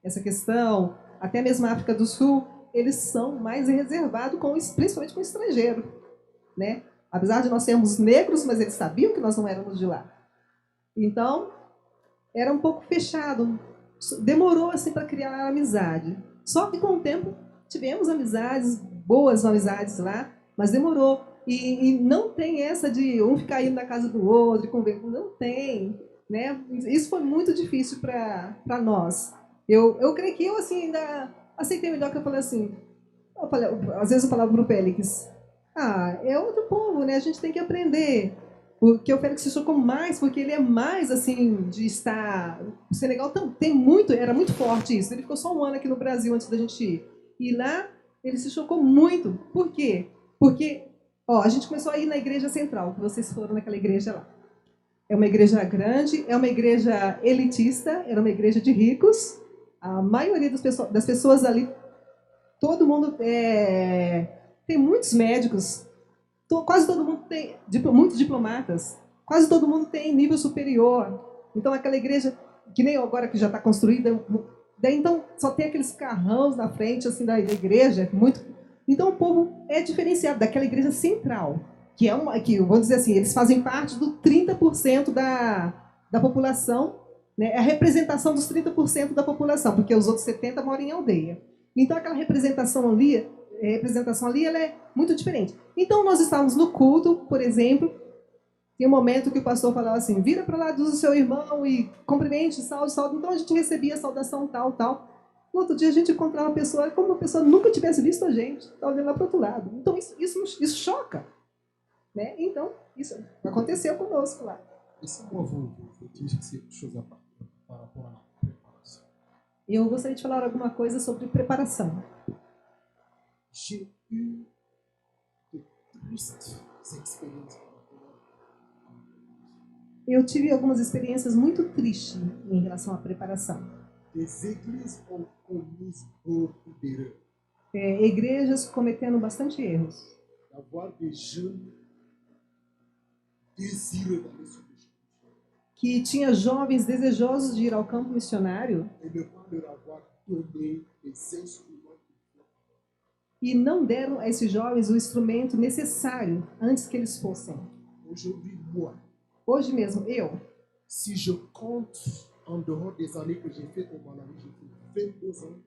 essa questão, até mesmo a África do Sul, eles são mais reservados, principalmente com o estrangeiro, né? Apesar de nós sermos negros, mas eles sabiam que nós não éramos de lá. Então, era um pouco fechado. Demorou assim para criar amizade. Só que com o tempo tivemos amizades, boas amizades lá, mas demorou. E não tem essa de um ficar indo na casa do outro, conversando. Não tem. Né? Isso foi muito difícil para nós. Eu creio que eu assim, ainda aceitei melhor, que eu falei assim. Às vezes eu falava para o Félix, é outro povo, né? A gente tem que aprender. Porque o Félix se chocou mais, porque ele é mais assim, de estar. O Senegal era muito forte isso. Ele ficou só um ano aqui no Brasil antes da gente ir. E lá ele se chocou muito. Por quê? Porque a gente começou a ir na igreja central, que vocês foram naquela igreja lá. É uma igreja grande, é uma igreja elitista, era uma igreja de ricos. A maioria das pessoas ali, todo mundo tem muitos médicos. Quase todo mundo tem muitos diplomatas, quase todo mundo tem nível superior. Então, aquela igreja, que nem agora que já está construída, daí então só tem aqueles carrões na frente assim, da igreja. Então, o povo é diferenciado daquela igreja central, que vamos dizer assim, eles fazem parte do 30% da população, né? É a representação dos 30% da população, porque os outros 70% moram em aldeia. Então, aquela representação ali ela é muito diferente. Então, nós estávamos no culto, por exemplo, tem um momento que o pastor falava assim, vira para lá do seu irmão e cumprimente, salve. Então, a gente recebia a saudação tal. No outro dia, a gente encontrava uma pessoa como uma pessoa nunca tivesse visto a gente, está olhando lá para o outro lado. Então, isso choca. Né? Então, isso aconteceu conosco lá. Laissez-moi vous dire quelque chose par rapport à la préparation. Eu gostaria de falar alguma coisa sobre preparação. J'ai eu de tristes expériences. Eu tive algumas experiências muito tristes em relação à preparação. Des églises ont commis beaucoup d'erreurs. Igrejas cometendo bastante erros. D'avoir des jeunes désireux d'aller sur le champ. Que tinha jovens desejosos de ir ao campo missionário Et ne pas leur avoir donné des instruments. E não deram a esses jovens o instrumento necessário antes que eles fossem. Aujourd'hui, moi, Hoje mesmo, si je compte en dehors des années que j'ai fait au Malawi, j'ai fait 22 ans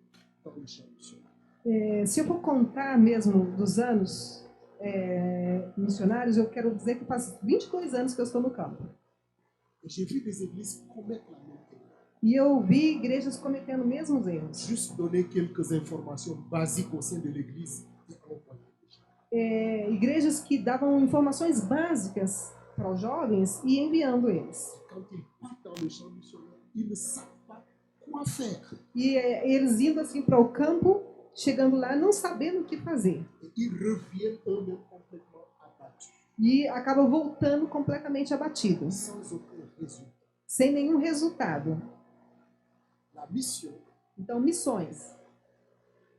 dans le champ missionnaire. Se eu for contar mesmo dos anos missionários, eu quero dizer que faz 22 anos que eu estou no campo. Et j'ai vu des églises commettre la même erreur. E eu vi igrejas cometendo mesmos erros. Juste donner quelques informations basiques au sein de l'église et envoyer. Igrejas que davam informações básicas para os jovens e enviando eles. Quand ils partent dans le champ missionnaire, ils ne savent pas quoi faire. E eles indo assim para o campo, chegando lá não sabendo o que fazer. Et ils reviennent eux-mêmes complètement abattus, E acabam voltando completamente abatidos, sans aucun résultat. sem nenhum resultado. La mission, Então, missões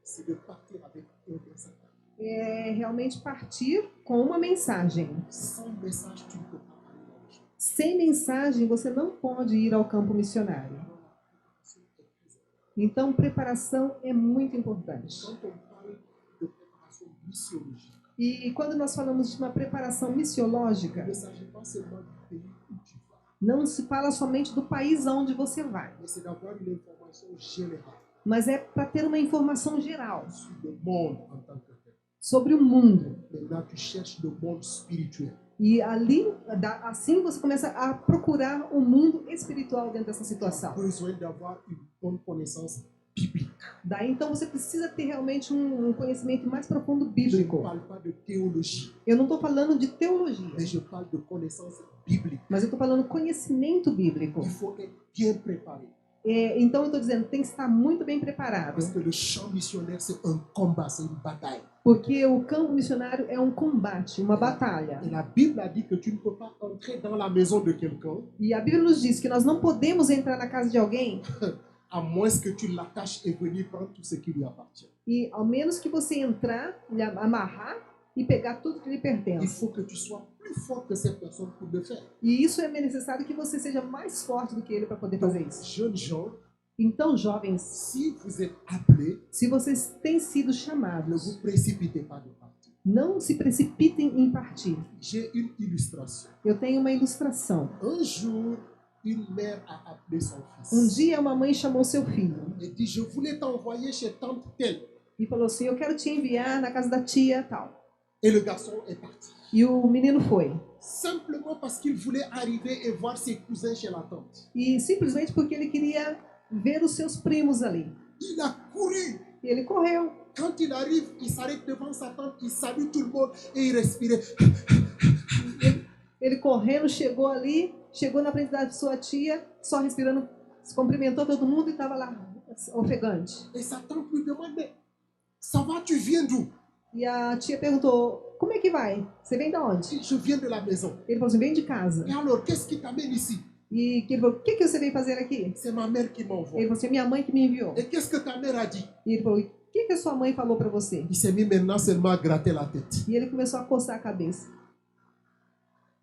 c'est de partir avec un message. é realmente partir com uma mensagem. Sans message, tu ne peux pas aller dans le champ. Sem mensagem, você não pode ir ao campo missionário. Então, preparação é muito importante. Quand on parle de préparation missiologique, E quando nós falamos de uma preparação missiológica, il ne s'agit pas seulement du pays où tu vas, não se fala somente do país aonde você vai, mais c'est d'avoir une information générale mas é para ter uma informação geral sur le monde en tant que tel. sobre o mundo. Maintenant, tu cherches le monde spirituel. E ali, assim você começa a procurar o mundo espiritual dentro dessa Tu as situação. besoin d'avoir une bonne connaissance biblique. Daí então você precisa ter realmente um conhecimento mais profundo Je ne bíblico. parle pas de théologie, Eu não estou falando de teologia, mais je parle de connaissance biblique. mas eu estou falando conhecimento bíblico. Il faut être bien préparé. Então eu estou dizendo, tem que estar muito bem preparado. Parce que le champ missionnaire, c'est un combat, c'est une bataille. Porque o campo missionário é um combate, uma batalha. Et la Bible a dit que tu ne peux pas entrer dans la maison de quelqu'un E a Bíblia nos diz que nós não podemos entrar na casa de alguém à moins que tu l'attaches et venir prendre tout ce qui lui appartient. e ao menos que você entrar, lhe amarrar e pegar tudo que lhe Il pertence. faut que tu sois plus fort que cette personne pour le faire. E isso é necessário que você seja mais forte do que ele para poder fazer isso. Jeunes gens, Então, jovens, si vous êtes appelés, se vocês têm sido ne chamados, vous précipitez pas de partir. não se precipitem em partir. J'ai une illustration. Eu tenho uma ilustração. Un jour, une mère a appelé son fils Um dia uma mãe chamou seu filho et dit, je voulais t'envoyer chez tante telle. e falou assim, eu quero te enviar na casa da tia tal. Et le garçon est parti. E o menino foi. Simplement parce qu'il voulait arriver et voir ses cousins chez la tante. E simplesmente porque ele queria ver os seus primos ali. Il a couru. E ele correu. Quand il arrive, il s'arrête devant sa tante, il salue tout le monde et il respirait. Ele correndo, chegou ali, chegou na frente da sua tia, só respirando, se cumprimentou todo mundo e estava lá, ofegante. Et sa tante lui demande, mais ça va, tu viens d'où? E a tia perguntou, como é que vai? Você vem de onde? Je viens de la maison. Ele falou assim, vem de casa. Et alors, qu'est-ce qui t'amène ici? E ele falou, o que você veio fazer aqui? C'est ma mère qui Ele m'envoie. falou assim, minha mãe que me enviou. Et qu'est-ce que ta mère a dit? E ele falou, o que a sua mãe falou para você? Il s'est mis maintenant seulement à gratter la tête. E ele começou a coçar a cabeça.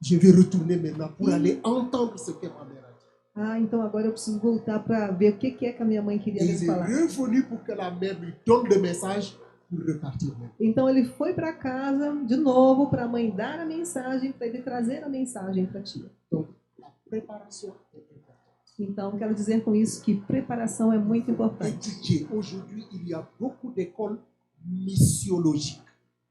Je vais retourner maintenant pour aller entendre ce que ma mère a dit. Ah, então agora eu preciso voltar para ver o que é que a minha mãe queria Et me il est falar. revenu pour que la mère lui donne le message pour repartir maintenant. Então ele foi para casa de novo para a mãe dar a mensagem, para ele trazer a mensagem para a tia. Donc, la préparation est importante. Então quero dizer com isso que preparação é muito importante. Étudier. Aujourd'hui, il y a beaucoup d'écoles missiologiques.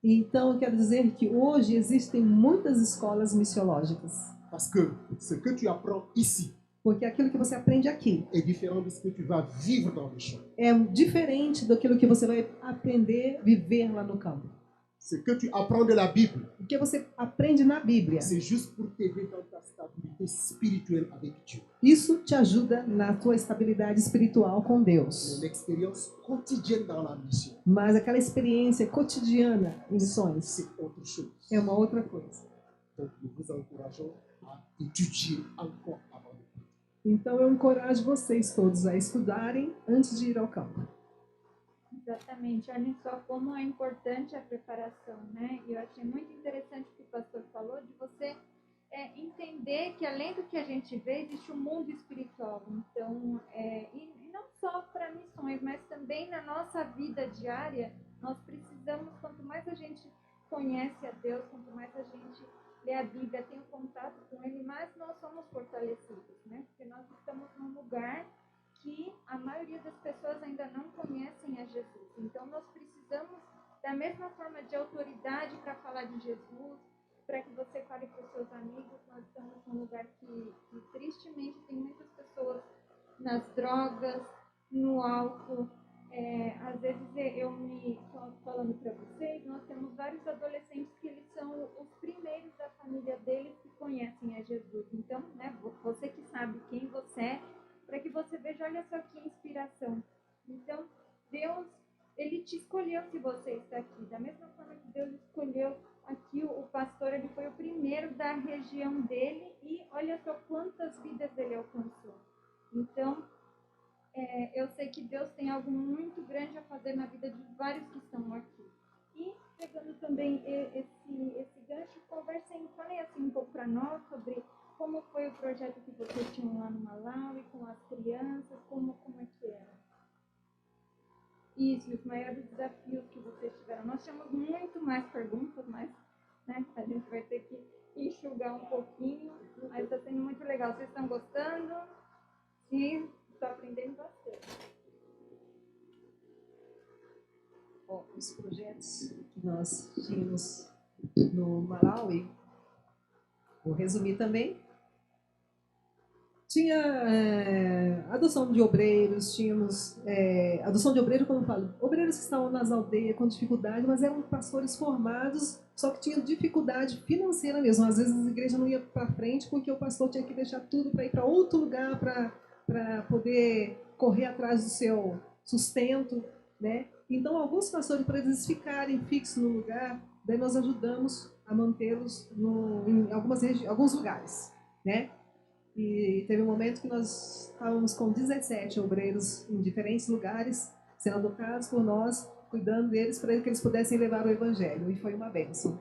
Então eu quero dizer que hoje existem muitas escolas missiológicas, Parce que ce que tu apprends ici porque aquilo que você aprende aqui est différent de ce que tu vas vivre dans le champ. é diferente daquilo que você vai aprender, viver lá no campo. Ce que tu apprends de la Bible, O que você aprende na Bíblia, c'est juste pour t'aider dans ta stabilité spirituelle avec Dieu. isso te ajuda na tua estabilidade espiritual com Mais Deus. l'expérience quotidienne dans la mission, Mas aquela experiência cotidiana em missões c'est autre chose. é uma outra coisa. Donc, nous vous encourageons à étudier encore avant de partir. Então eu encorajo vocês todos a estudarem antes de ir ao campo. Exatamente, olhem só como é importante a preparação, né? E eu achei muito interessante o que o pastor falou, de você entender que além do que a gente vê, existe um mundo espiritual. Então, e não só para missões, mas também na nossa vida diária, nós precisamos, quanto mais a gente conhece a Deus, quanto mais a gente lê a Bíblia, tem um contato com Ele, mais nós somos fortalecidos, né? Porque nós estamos num lugar que a maioria das pessoas ainda não conhecem a Jesus. Então, nós precisamos da mesma forma de autoridade para falar de Jesus, para que você fale para os seus amigos. Nós estamos num lugar que tristemente, tem muitas pessoas nas drogas, no álcool. Às vezes, eu me falando para vocês, nós temos vários adolescentes que eles são os primeiros da família deles que conhecem a Jesus. Então, né, você que sabe quem você é, para que você veja, olha só que inspiração. Então, Deus, Ele te escolheu se você está aqui. Da mesma forma que Deus escolheu aqui o pastor, ele foi o primeiro da região dele e olha só quantas vidas ele alcançou. Então, eu sei que Deus tem algo muito grande a fazer na vida de vários que estão aqui. E, pegando também esse gancho, conversem, falem assim um pouco para nós sobre como foi o projeto que vocês tinham lá no Malawi, com as crianças, como é que era? Isso, os maiores desafios que vocês tiveram. Nós tínhamos muito mais perguntas, mas né, a gente vai ter que enxugar um pouquinho, mas está sendo muito legal. Vocês estão gostando? Sim, estou aprendendo bastante. Os projetos que nós tínhamos no Malawi, vou resumir também, tinha adoção de obreiros, tínhamos adoção de obreiros, como eu falo, obreiros que estavam nas aldeias com dificuldade, mas eram pastores formados, só que tinham dificuldade financeira mesmo. Às vezes a igreja não ia para frente porque o pastor tinha que deixar tudo para ir para outro lugar para poder correr atrás do seu sustento, né? Então, alguns pastores, para eles ficarem fixos no lugar, daí nós ajudamos a mantê-los em alguns lugares, né? E teve um momento que nós estávamos com 17 obreiros em diferentes lugares, sendo adotados por nós, cuidando deles para que eles pudessem levar o evangelho. E foi uma bênção.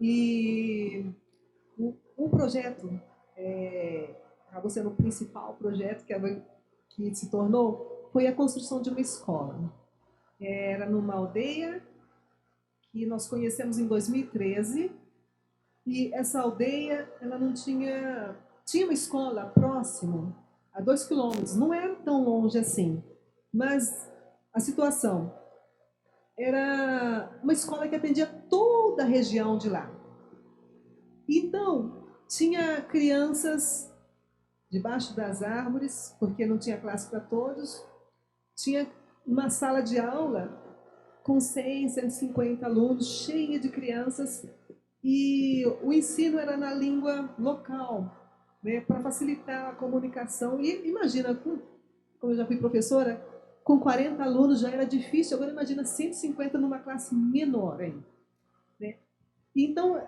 E um projeto, acabou sendo o principal projeto que se tornou, foi a construção de uma escola. Era numa aldeia que nós conhecemos em 2013. E essa aldeia, ela não tinha uma escola próximo, a 2 quilômetros, não era tão longe assim, mas a situação era uma escola que atendia toda a região de lá. Então, tinha crianças debaixo das árvores, porque não tinha classe para todos, tinha uma sala de aula com 100, 150 alunos, cheia de crianças, e o ensino era na língua local, né, para facilitar a comunicação. E imagina, como eu já fui professora, com 40 alunos já era difícil, agora imagina 150 numa classe menor ainda, né? Então,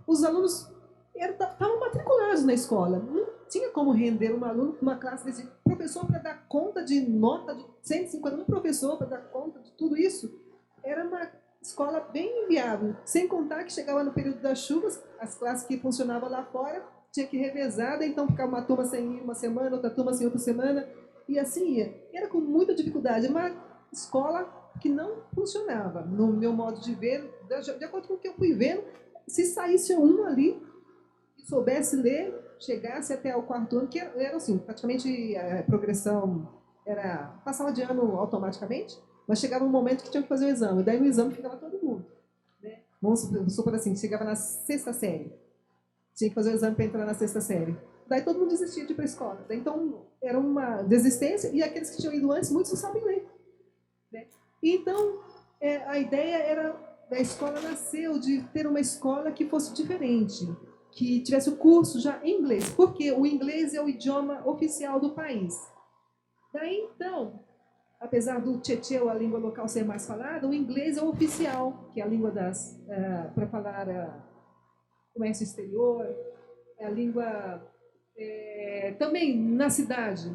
os alunos estavam matriculados na escola, não tinha como render um aluno uma classe desse professor para dar conta de nota de 150, um professor para dar conta de tudo isso. Era uma escola bem inviável, sem contar que chegava no período das chuvas, as classes que funcionavam lá fora tinha que revezar, então ficava uma turma sem ir uma semana, outra turma sem outra semana, e assim ia. Era com muita dificuldade, uma escola que não funcionava, no meu modo de ver, de acordo com o que eu fui vendo. Se saísse um ali que soubesse ler, chegasse até o 4º ano, que era assim, praticamente a progressão passava de ano automaticamente, mas chegava um momento que tinha que fazer o exame, e daí no exame ficava todo mundo, né? Vamos supor assim, chegava na 6ª série, tinha que fazer o exame para entrar na 6ª série. Daí todo mundo desistia de ir para a escola. Daí, então, era uma desistência, e aqueles que tinham ido antes, muitos não sabem ler, né? Então, a ideia da escola nasceu de ter uma escola que fosse diferente, que tivesse o curso já em inglês, porque o inglês é o idioma oficial do país. Daí, então, apesar do tchetcheu, a língua local, ser mais falada, o inglês é o oficial, que é a língua para falar comércio exterior, é a língua também na cidade.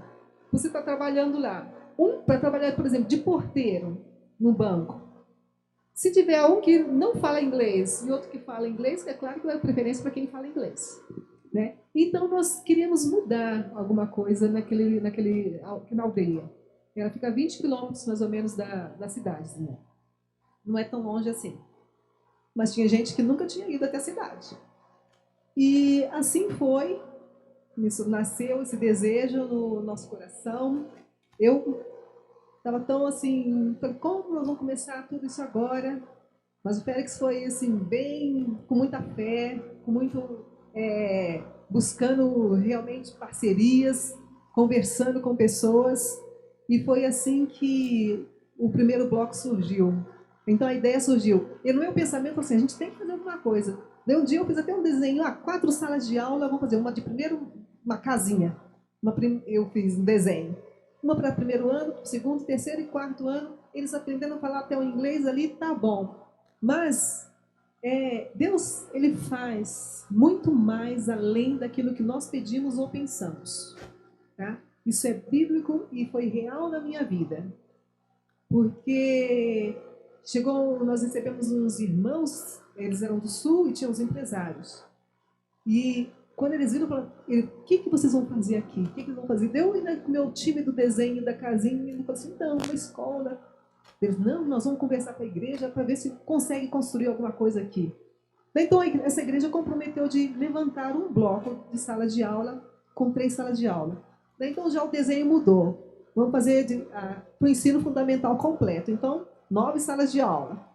Você está trabalhando lá. Para trabalhar, por exemplo, de porteiro no banco. Se tiver um que não fala inglês e outro que fala inglês, é claro que vai dar preferência para quem fala inglês, né? Então, nós queríamos mudar alguma coisa na aldeia. Ela fica a 20 quilômetros, mais ou menos, da cidade. Né? Não é tão longe assim. Mas tinha gente que nunca tinha ido até a cidade. E assim foi. Isso nasceu esse desejo no nosso coração. Eu estava tão assim, como nós vamos começar tudo isso agora? Mas o Félix foi assim, bem, com muita fé, com muito, buscando realmente parcerias, conversando com pessoas. E foi assim que o primeiro bloco surgiu. Então a ideia surgiu. E no meu pensamento, assim, a gente tem que fazer alguma coisa. Daí um dia eu fiz até um desenho, 4 salas de aula, vamos fazer uma de primeiro, uma casinha. Eu fiz um desenho. Uma para primeiro ano, segundo, terceiro e 4º ano, eles aprendendo a falar até o inglês ali, tá bom. Mas Deus, ele faz muito mais além daquilo que nós pedimos ou pensamos. Tá? Isso é bíblico e foi real na minha vida. Porque nós recebemos uns irmãos, eles eram do sul e tinham os empresários. E quando eles viram, falaram, o que vocês vão fazer aqui? O que eles vão fazer? Deu ainda com o meu time do desenho da casinha, e ele falou assim, não, uma escola. Eles, não, nós vamos conversar com a igreja para ver se consegue construir alguma coisa aqui. Então, essa igreja comprometeu de levantar um bloco de sala de aula com 3 salas de aula. Então, já o desenho mudou. Vamos fazer para o ensino fundamental completo. Então, 9 salas de aula.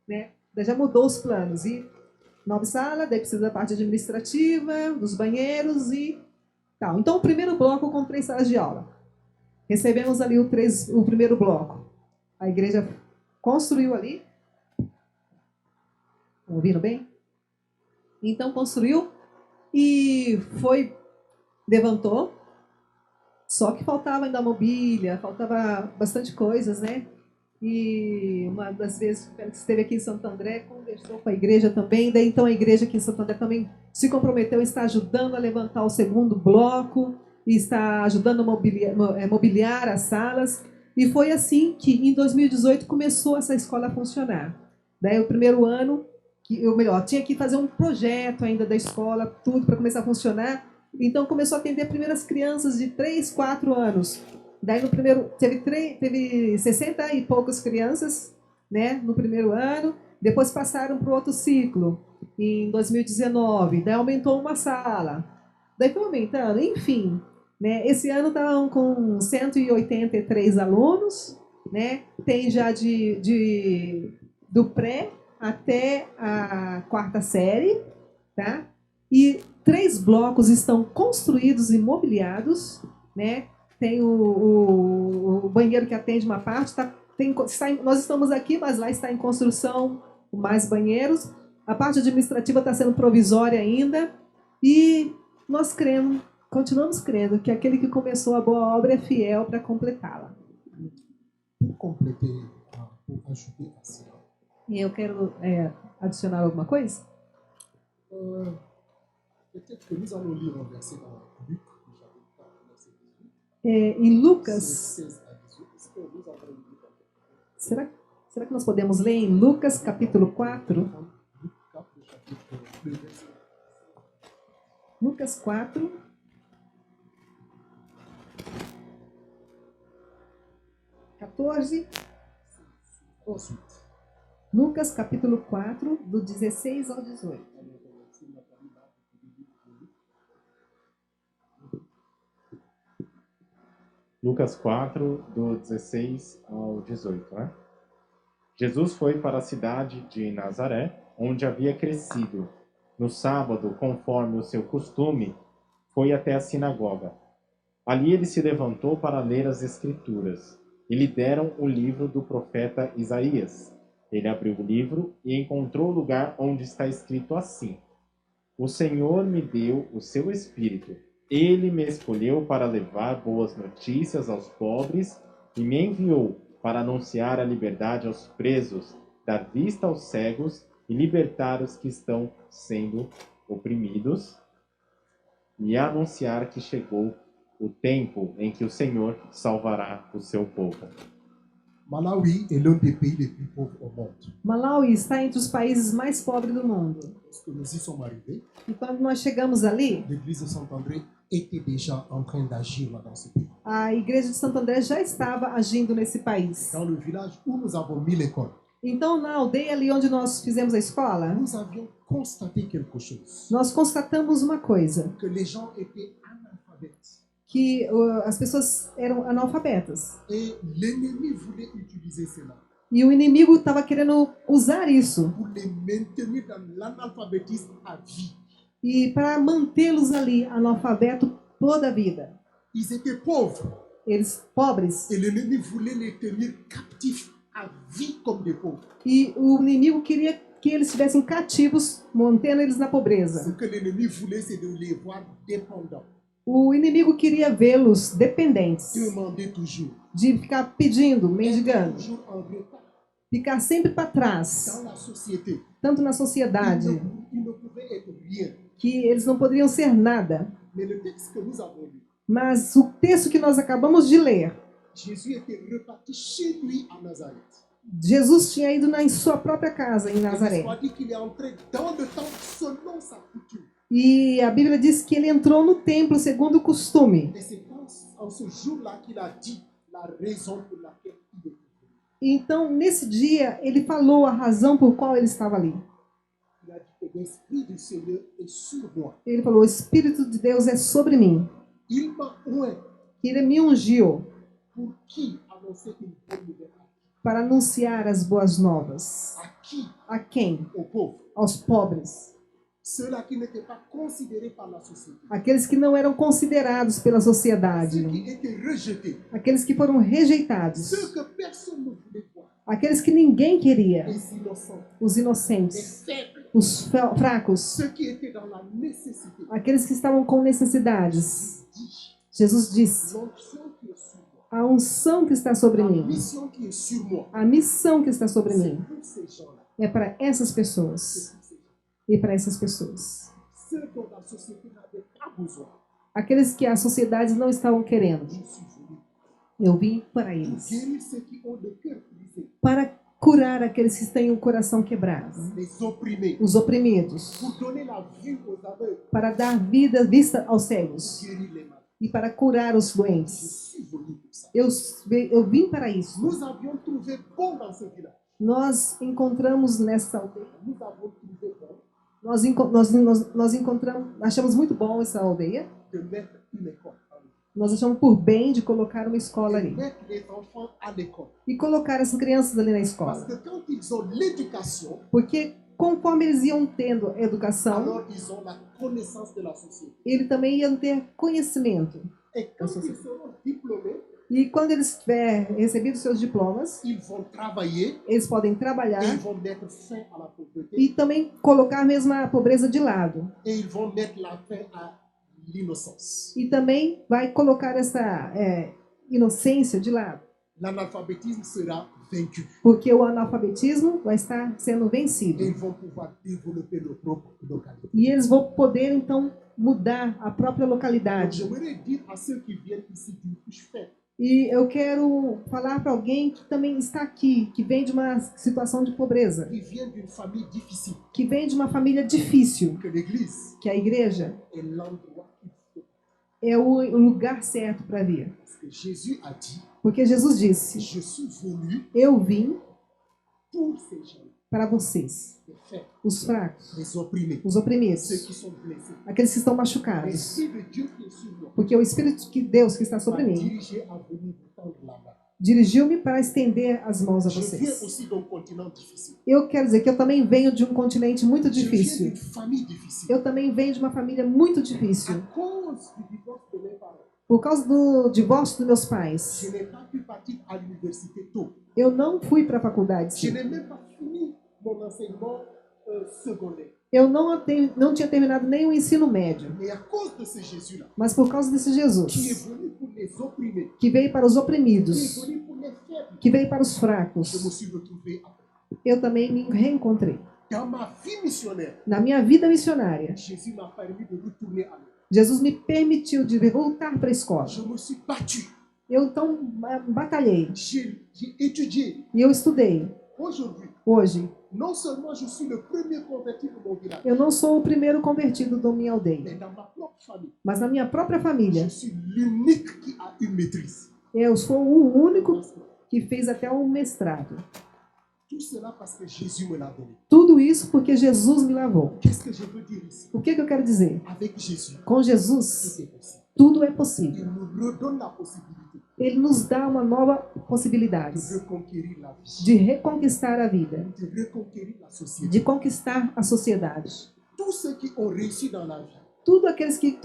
Né? Daí já mudou os planos. E 9 salas, daí precisa da parte administrativa, dos banheiros e tal. Então, o primeiro bloco com 3 salas de aula. Recebemos ali o primeiro bloco. A igreja construiu ali. Estão ouvindo bem? Então, construiu e levantou. Só que faltava ainda mobília, faltava bastante coisas, né? E uma das vezes que o Félix esteve aqui em Santo André, conversou com a igreja também. Daí, então, a igreja aqui em Santo André também se comprometeu, está ajudando a levantar o segundo bloco, e está ajudando a mobiliar as salas. E foi assim que, em 2018, começou essa escola a funcionar. Daí, o primeiro ano, tinha que fazer um projeto ainda da escola, tudo para começar a funcionar. Então, começou a atender primeiras crianças de 3, 4 anos. Daí, no primeiro, teve 60 e poucas crianças, né, no primeiro ano. Depois passaram para o outro ciclo, em 2019. Daí, aumentou uma sala. Daí, foi aumentando. Enfim, né, esse ano estavam com 183 alunos. Né, tem já do pré até a 4ª série. Tá? E 3 blocos estão construídos e mobiliados, né? Tem o banheiro que atende uma parte, nós estamos aqui, mas lá está em construção mais banheiros. A parte administrativa está sendo provisória ainda. E nós continuamos crendo que aquele que começou a boa obra é fiel para completá-la. Pour compléter, pour ajouter à cela, E eu quero adicionar alguma coisa? Peut-être que nous allons lire un verset dans Luc, chapitre 4, verset 18. Em Lucas, 16 à 18. Est-ce que nous avons lu dans será que nós podemos ler em Lucas capítulo 4? Luc 4, chapitre 2, verset Lucas 4. ensuite. Lucas capítulo 4, do 16 ao 18. Lucas 4, do 16 ao 18, né? Jesus foi para a cidade de Nazaré, onde havia crescido. No sábado, conforme o seu costume, foi até a sinagoga. Ali ele se levantou para ler as Escrituras, e lhe deram o livro do profeta Isaías. Ele abriu o livro e encontrou o lugar onde está escrito assim: O Senhor me deu o seu Espírito. Ele me escolheu para levar boas notícias aos pobres e me enviou para anunciar a liberdade aos presos, dar vista aos cegos e libertar os que estão sendo oprimidos, e anunciar que chegou o tempo em que o Senhor salvará o seu povo. Malawi est l'un des pays les plus pauvres au monde. Malawi está entre os países mais pobres do mundo. Lorsque nous y sommes arrivés, E quando nós chegamos ali, l'église de Saint-André était déjà en train d'agir là dans ce pays. a igreja de Santo André já estava agindo nesse país. Dans le village où nous avons mis l'école, Então, na aldeia ali onde nós fizemos a escola, nous avions constaté quelque chose, nós constatamos uma coisa, que les gens étaient analphabètes. que as pessoas eram analfabetas. Et l'ennemi voulait utiliser cela E o inimigo estava querendo usar isso pour les maintenir dans l'analphabétisme à vie. e para mantê-los ali analfabetos toda a vida. Ils étaient pauvres Eles pobres. et l'ennemi voulait les tenir captifs à vie comme des pauvres. E o inimigo queria que eles estivessem cativos, mantendo eles na Ce pobreza. que l'ennemi voulait, c'est de les voir dépendants, O inimigo queria vê-los dependentes, demander toujours, de ficar pedindo, être mendigando, toujours en retard ficar sempre para dans trás, la société. tanto na Ils sociedade, ne pouvaient être rien. que eles não poderiam ser nada. Mais le texte que nous avons lu, Mas o texto que nós acabamos de ler, Jésus était reparti chez lui à Nazareth. Jesus tinha ido em sua própria casa, em Et Nazaré. l'histoire dit qu'il est entré dans le temple selon sa coutume. E a Bíblia diz que ele entrou no templo segundo o costume. Et c'est en ce jour-là qu'il a dit la raison pour laquelle il est venu. Então, nesse dia, ele falou a razão por qual ele estava ali. Il a dit que l'Esprit du Seigneur est sur moi. Ele falou: o Espírito de Deus é sobre mim. Il m'a oint Ele me ungiu pour qui annoncer une bonne nouvelle. para anunciar as boas novas. À qui A quem? Aux pauvres. Aos pobres. Ceux-là qui n'étaient pas considérés par la société. Aqueles que não eram considerados pela sociedade. Ceux qui étaient rejetés. Aqueles que foram rejeitados. Ceux que personne ne voulait voir. Aqueles que ninguém queria. Les innocents. Os Les inocentes. faibles. Os fracos. Ceux qui étaient dans la nécessité. Aqueles que estavam com necessidades. Dis, Jesus disse: l'onction qui est sur moi. a unção que está sobre La mim. mission qui est sur moi. A missão que está sobre C'est mim pour ces gens-là. é para essas C'est pessoas. pour ces gens. E para essas pessoas. Ceux dont la société n'avait pas besoin. Aqueles que as sociedades não estavam querendo. Je suis venu Eu vim para pour eles. guérir ceux qui ont le cœur brisé. Para curar aqueles que têm o coração quebrado. Les opprimés. Os oprimidos. Pour donner la vue aux aveugles. Para dar vista aos cegos. Guérir les malades. E para curar os Je doentes. suis venu pour ça. Eu vim para isso. Nous avions trouvé bon dans ce village. Nós encontramos nessa aldeia. Nous avons trouvé bon Nós encontramos, achamos muito bom essa aldeia. de mettre une école. Nós achamos por bem de colocar uma escola De ali. mettre les enfants à l'école. E colocar essas crianças ali na Parce escola. que quand ils ont l'éducation, Porque conforme eles iam tendo educação, alors ils ont la connaissance de la société. ele também ia ter conhecimento. Et quand ils seront diplômés, E quando eles tiverem recebido seus diplomas, ils vont travailler eles podem et trabalhar ils vont mettre fin à la pauvreté e também colocar mesmo a pobreza de lado. et ils vont mettre la fin à l'innocence. E também vai colocar essa inocência de lado. L'analphabétisme sera vaincu Porque o analfabetismo vai estar sendo vencido. et ils vont pouvoir développer leur propre localité. E eles vão poder, então, mudar a própria Donc, localidade. j'aimerais dire à ceux qui viennent ici d'une couche faible, E eu quero falar para alguém que também está aqui, que vem de uma situação de pobreza, qui viennent d'une famille difficile, que vem de uma família difícil, que l'Église que a igreja est l'endroit qu'il faut. é o lugar certo para vir. Parce que Jésus a dit, Porque Jesus disse: je suis venu eu vim pour ces gens, para vocês, les faibles, os fracos, les opprimés, os ceux oprimidos, qui sont blessés. aqueles que estão machucados. L'Esprit de Dieu qui est sur moi Porque o Espírito de Deus que está m'a sobre mim dirigé à venir vous tendre la main. dirigiu-me para estender as mãos a Je viens vocês. aussi d'un continent difficile. Eu quero dizer que eu também venho de um continente muito Je viens difícil. d'une famille difficile. Eu também venho de uma família muito À difícil. cause du divorce de mes parents, Por causa do divórcio dos meus pais, je n'ai pas pu partir à l'université tôt. eu não fui para a faculdade. Je n'ai même pas fini mon enseignement secondaire. Eu não tinha terminado nem o ensino médio. Et à cause de ce Jésus-là, Mas por causa desse qui est Jesus, venu pour les opprimés, que veio para os qui est oprimidos, venu pour les faibles, que veio para os je me fracos, suis retrouvé après. eu também me reencontrei. Dans ma vie missionnaire, Na minha vida missionária, Jésus m'a permis de retourner à l'école. Jesus me permitiu de voltar para a escola. Je me suis battu. Eu então batalhei J'ai étudié. e eu estudei. Aujourd'hui, Hoje, non seulement je suis le premier converti de mon village, eu não sou o primeiro convertido da minha mais aldeia, dans ma propre famille, mas na minha própria família, je suis l'unique qui a une maîtrise. eu sou o único que fez até um mestrado. Tout cela parce que Jésus me l'a donné. Tudo isso porque Jesus me lavou. Qu'est-ce que je veux dire ici? O que eu quero dizer? Avec Jésus, Com tout Jesus, est possible. tudo é Il possível. nous redonne la possibilité Ele nos dá uma nova possibilidade de reconquérir la vie, de reconquistar a vida, de reconquérir la société. de conquistar a sociedade. Tous ceux qui ont réussi dans la vie Todos aqueles que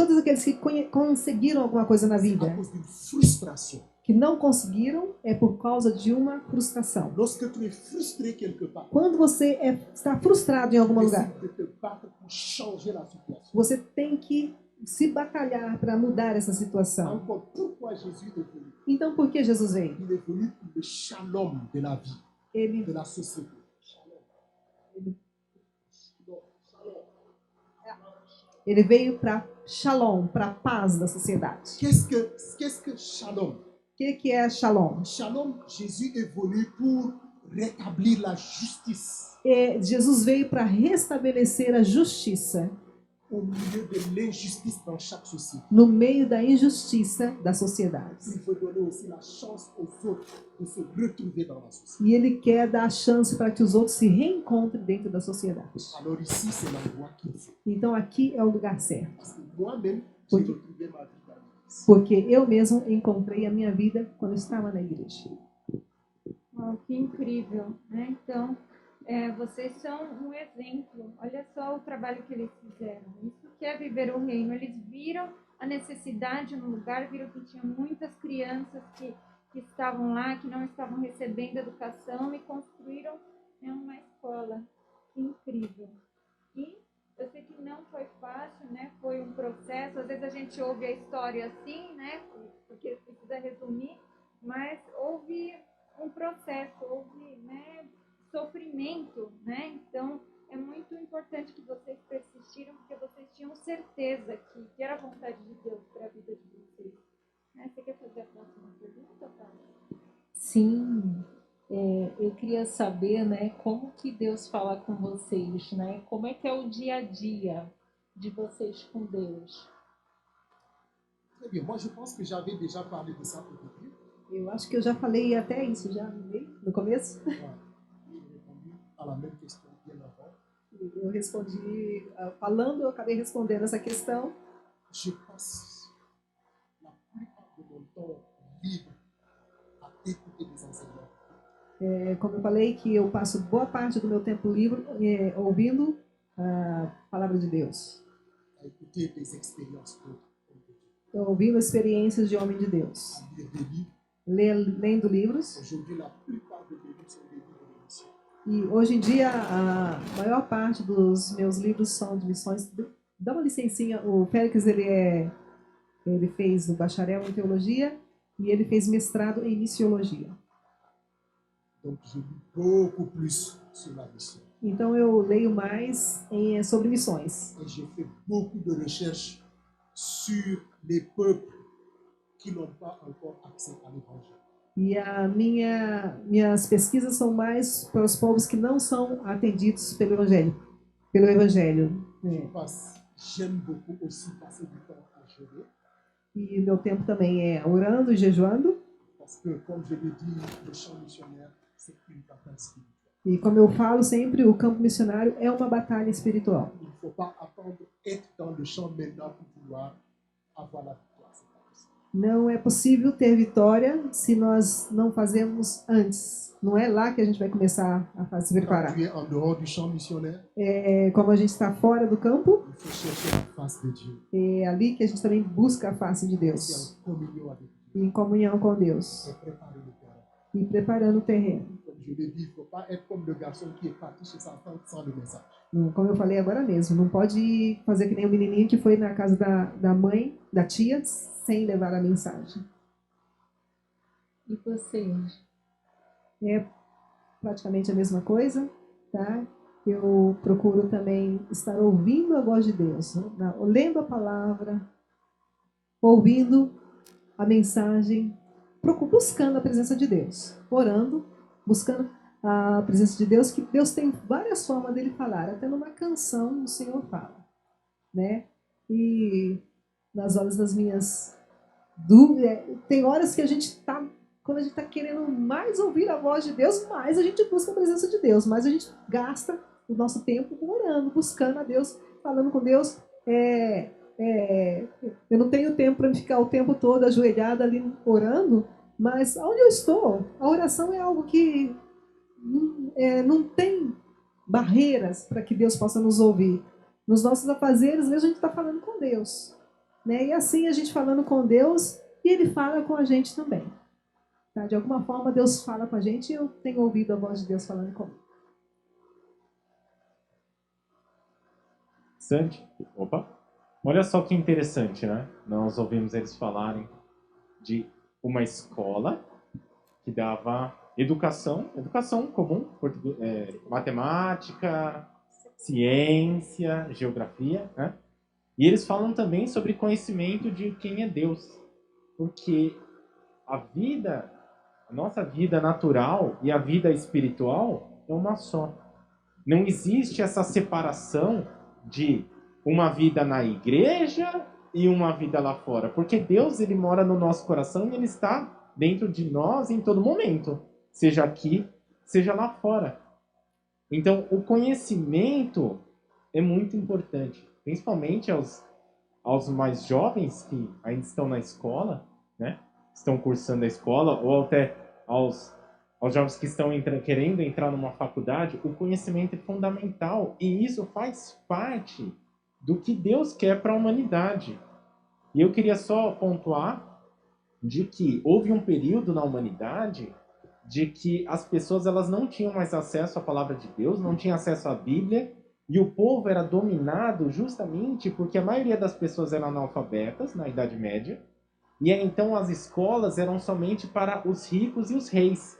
conseguiram alguma coisa na à vida, cause d'une frustration. que não conseguiram, é por causa de uma frustração. Lorsque tu es frustré quelque part, Quando você está frustrado em algum lugar, décide de te battre pour changer la situation. você tem que se batalhar para mudar essa situação. Encore, pourquoi Jésus est venu? Então, por que Jesus veio? Il est venu pour le shalom de la vie, Ele, de la société. ele veio para shalom, para a paz da sociedade. Qu'est-ce que shalom? O que é shalom? Shalom, Jésus est venu pour rétablir la justice Jesus veio para restabelecer a justiça au milieu de l'injustice dans chaque société. no meio da injustiça da sociedade. Il veut donner aussi la chance aux autres de se retrouver dans la société. E ele quer dar a chance para que os outros se reencontrem dentro da sociedade. Alors ici, c'est l'endroit qu'il faut. Então aqui é o lugar certo. Parce que moi-même, j'ai Oui. retrouvé ma vie dans l'église. Porque eu mesmo encontrei a minha vida quando eu estava na igreja. Oh, que incrível, né? Então, vocês são um exemplo. Olha só o trabalho que eles fizeram. Isso que é viver o reino. Eles viram a necessidade no lugar, viram que tinha muitas crianças que estavam lá, que não estavam recebendo educação e construíram, né, uma escola incrível. E eu sei que não foi fácil, né? Foi um processo. Às vezes a gente ouve a história assim, né? Porque precisa resumir, mas houve um processo, houve, né, sofrimento, né? Então é muito importante que vocês persistiram, porque vocês tinham certeza que era a vontade de Deus para a vida de vocês. Né? Você quer fazer a próxima pergunta, Tati? Sim, eu queria saber, né, como que Deus fala com vocês, né? Como é que é o dia a dia de vocês com Deus? Très bien. Moi, je pense que j'avais déjà parlé de ça au début. Eu acho que eu já falei até isso já no começo. Voilà. J'ai répondu à la même question bien avant. Eu respondi, falando, eu acabei respondendo essa questão. Je passe la plupart de mon temps libre à écouter des enseignements. Como eu falei, que eu passo boa parte do meu tempo livre ouvindo a palavra de Deus, À écouter des expériences d'autres. ouvindo experiências de homem de Deus, À lire des livres. lendo livros. Aujourd'hui, la plupart de mes livres sont des livres de mission. E hoje em dia, a maior parte dos meus livros são de missões. Dá uma licencinha, o Félix ele fez o bacharel em teologia e ele fez mestrado em missiologia. Donc, je lis beaucoup plus sur la mission. Então eu leio mais sobre missões. Et j'ai fait beaucoup de recherches sur les peuples qui n'ont pas encore accès à l'évangile. E minhas pesquisas são mais para os povos que não são atendidos pelo Evangelho. J'aime beaucoup aussi passer du temps à jeûner. E meu tempo também é orando e jejuando. Parce que, comme je l'ai dit, le champ missionnaire, c'est une bataille spirituelle. E como eu falo sempre, o campo missionário é uma batalha espiritual. Il ne faut pas attendre être dans le champ maintenant pour pouvoir avoir la victoire. C'est pas possible. Não é possível ter vitória se nós não fazemos antes. Não é lá que a gente vai começar a se Quand preparar. tu es en dehors du champ missionnaire, Como a gente está fora do campo, il faut chercher la face de Dieu. é ali que a gente também busca a face de C'est Deus. en communion avec Dieu. Em comunhão com Deus. Et préparer le terrain. E preparando o terreno. Comme je l'ai dit, il ne faut pas être comme le garçon qui est parti chez sa tante sans le message. Como eu falei agora mesmo, não pode fazer que nem o menininho que foi na casa da mãe, da tia, sem levar a mensagem. E vocês? É praticamente a mesma coisa, tá? Eu procuro também estar ouvindo a voz de Deus, né? Lendo a palavra, ouvindo a mensagem, buscando a presença de Deus, orando, buscando a presença de Deus, que Deus tem várias formas dele falar, até numa canção o Senhor fala, né? E nas horas das minhas dúvidas, tem horas que a gente está, quando a gente está querendo mais ouvir a voz de Deus, mais a gente busca a presença de Deus, mais a gente gasta o nosso tempo orando, buscando a Deus, falando com Deus. Eu não tenho tempo para ficar o tempo todo ajoelhada ali orando, mas onde eu estou, a oração é algo que não tem barreiras para que Deus possa nos ouvir. Nos nossos afazeres, mesmo a gente está falando com Deus, né? E assim a gente falando com Deus, e Ele fala com a gente também. Tá? De alguma forma Deus fala com a gente e eu tenho ouvido a voz de Deus falando comigo. Interessante. Opa! Olha só que interessante, né? Nós ouvimos eles falarem de uma escola que dava educação comum, matemática, ciência, geografia, né? E eles falam também sobre conhecimento de quem é Deus, porque a nossa vida natural e a vida espiritual é uma só. Não existe essa separação de uma vida na igreja e uma vida lá fora, porque Deus, ele mora no nosso coração e ele está dentro de nós em todo momento, seja aqui, seja lá fora. Então, o conhecimento é muito importante, principalmente aos mais jovens que ainda estão na escola, né? Estão cursando a escola, ou até aos aos jovens que estão querendo entrar numa faculdade, o conhecimento é fundamental e isso faz parte do que Deus quer para a humanidade. E eu queria só pontuar de que houve um período na humanidade de que as pessoas elas não tinham mais acesso à palavra de Deus, não tinham acesso à Bíblia, e o povo era dominado justamente porque a maioria das pessoas eram analfabetas na Idade Média, e aí, então as escolas eram somente para os ricos e os reis.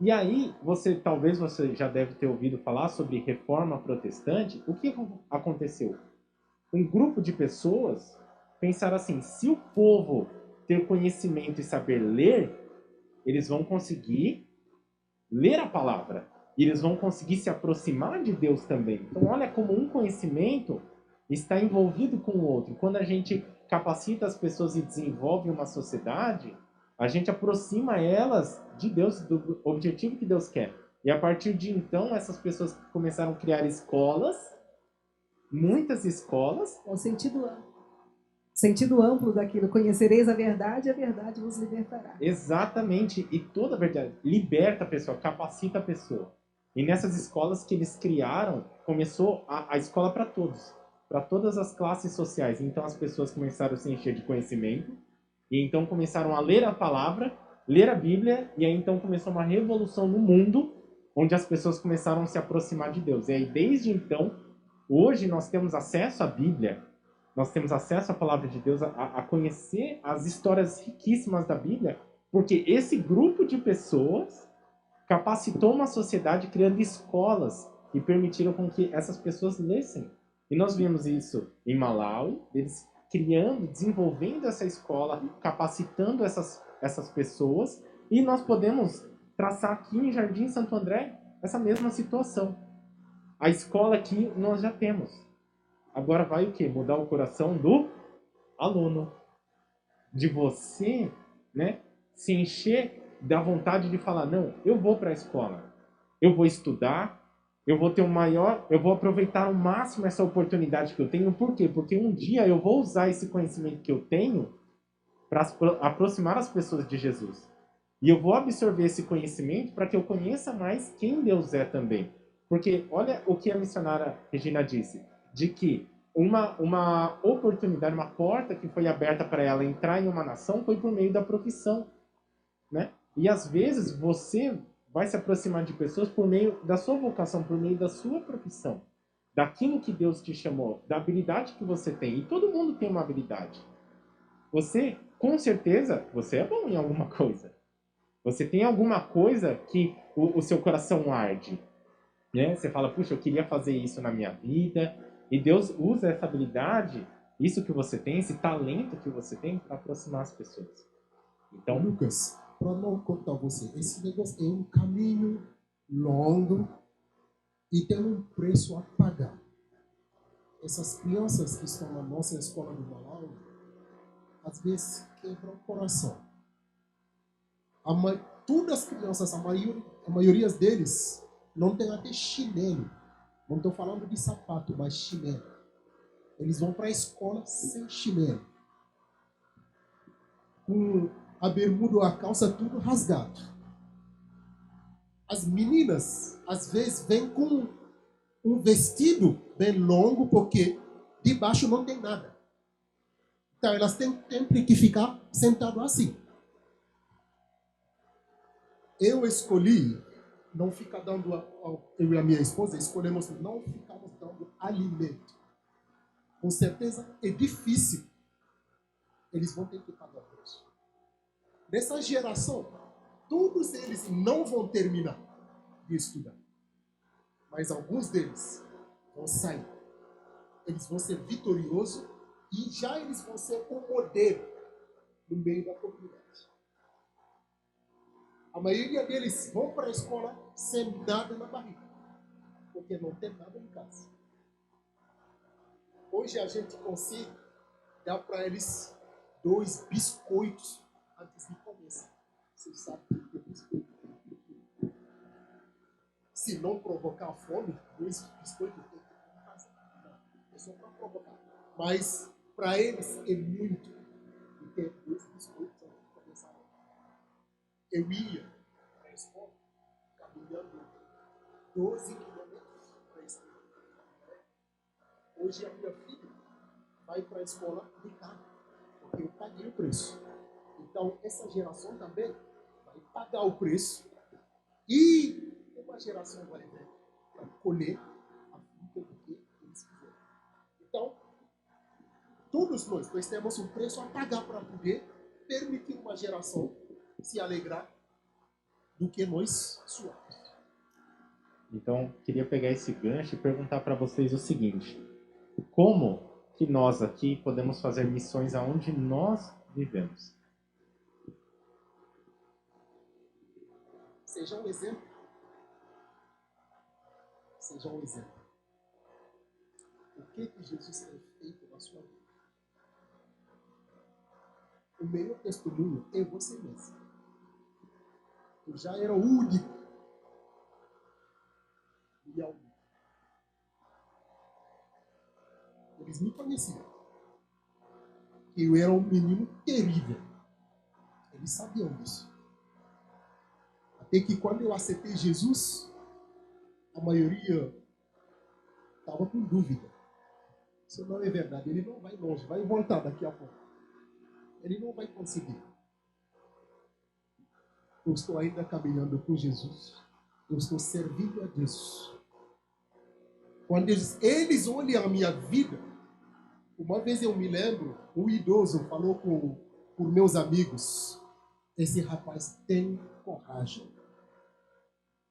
E aí, talvez você já deve ter ouvido falar sobre reforma protestante. O que aconteceu? Um grupo de pessoas pensaram assim: se o povo ter conhecimento e saber ler, eles vão conseguir ler a palavra. E eles vão conseguir se aproximar de Deus também. Então, olha como um conhecimento está envolvido com o outro. Quando a gente capacita as pessoas e desenvolve uma sociedade, a gente aproxima elas de Deus, do objetivo que Deus quer. E a partir de então, essas pessoas começaram a criar escolas, muitas escolas. É o sentido amplo daquilo. Conhecereis a verdade vos libertará. Exatamente. E toda a verdade liberta a pessoa, capacita a pessoa. E nessas escolas que eles criaram, começou a escola para todos, para todas as classes sociais. Então as pessoas começaram a se encher de conhecimento, e então começaram a ler a palavra, ler a Bíblia, e aí então começou uma revolução no mundo, onde as pessoas começaram a se aproximar de Deus. E aí desde então, hoje nós temos acesso à Bíblia, nós temos acesso à palavra de Deus, a conhecer as histórias riquíssimas da Bíblia, porque esse grupo de pessoas capacitou uma sociedade criando escolas e permitiram com que essas pessoas lessem. E nós vimos isso em Malawi, eles criando, desenvolvendo essa escola, capacitando essas pessoas, e nós podemos traçar aqui em Jardim Santo André essa mesma situação. A escola aqui nós já temos. Agora vai o quê? Mudar o coração do aluno. De você, né, se encher da vontade de falar: não, eu vou para a escola, eu vou estudar, eu vou aproveitar ao máximo essa oportunidade que eu tenho. Por quê? Porque um dia eu vou usar esse conhecimento que eu tenho para aproximar as pessoas de Jesus. E eu vou absorver esse conhecimento para que eu conheça mais quem Deus é também. Porque olha o que a missionária Regina disse, de que uma oportunidade, uma porta que foi aberta para ela entrar em uma nação foi por meio da profissão, né? E às vezes você vai se aproximar de pessoas por meio da sua vocação, por meio da sua profissão, daquilo que Deus te chamou, da habilidade que você tem. E todo mundo tem uma habilidade. Você, com certeza, você é bom em alguma coisa. Você tem alguma coisa que o seu coração arde, né? Você fala: puxa, eu queria fazer isso na minha vida. E Deus usa essa habilidade, isso que você tem, esse talento que você tem, para aproximar as pessoas. Então, Lucas, para não contar você, esse negócio é um caminho longo e tem um preço a pagar. Essas crianças que estão na nossa escola do Malawi, às vezes quebram o coração. Todas as crianças, a maioria deles, não tem até chinelo. Não estou falando de sapato, mas chinelo. Eles vão para a escola sem chinelo. Com a bermuda ou a calça tudo rasgado. As meninas, às vezes, vêm com um vestido bem longo, porque debaixo não tem nada. Então, elas têm sempre que ficar sentadas assim. Eu escolhi não ficar dando, eu e a minha esposa, escolhemos não ficarmos dando alimento. Com certeza é difícil. Eles vão ter que pagar o preço. Nessa geração, todos eles não vão terminar de estudar. Mas alguns deles vão sair. Eles vão ser vitoriosos e já eles vão ser um modelo no meio da comunidade. A maioria deles vão para a escola sem nada na barriga, porque não tem nada em casa. Hoje a gente consegue dar para eles 2 biscoitos antes de começar. Vocês sabem o que é biscoito? Se não provocar fome, 2 biscoitos tem que ir em casa. Não, é só para provocar. Mas para eles é muito. E ter 2 biscoitos antes de começar. Eu ia para a escola 12 quilômetros para a escola. Hoje a minha filha vai para a escola de carro, porque eu paguei o preço. Então, essa geração também vai pagar o preço e uma geração vai vir para colher a fruta do que eles fizeram. Então, todos nós temos um preço a pagar para poder permitir uma geração se alegrar do que nós suamos. Então, queria pegar esse gancho e perguntar para vocês o seguinte: como que nós aqui podemos fazer missões aonde nós vivemos? Seja um exemplo. Seja um exemplo. O que Jesus tem feito na sua vida? O melhor testemunho é você mesmo. Eu já era o único. E é o único. Eles me conheciam. Eu era um menino terrível. Eles sabiam disso. Até que quando eu aceitei Jesus, a maioria estava com dúvida. Isso não é verdade. Ele não vai longe. Vai voltar daqui a pouco. Ele não vai conseguir. Eu estou ainda caminhando com Jesus. Eu estou servindo a Deus. Quando eles olham a minha vida, uma vez eu me lembro, um idoso falou por meus amigos: esse rapaz tem coragem.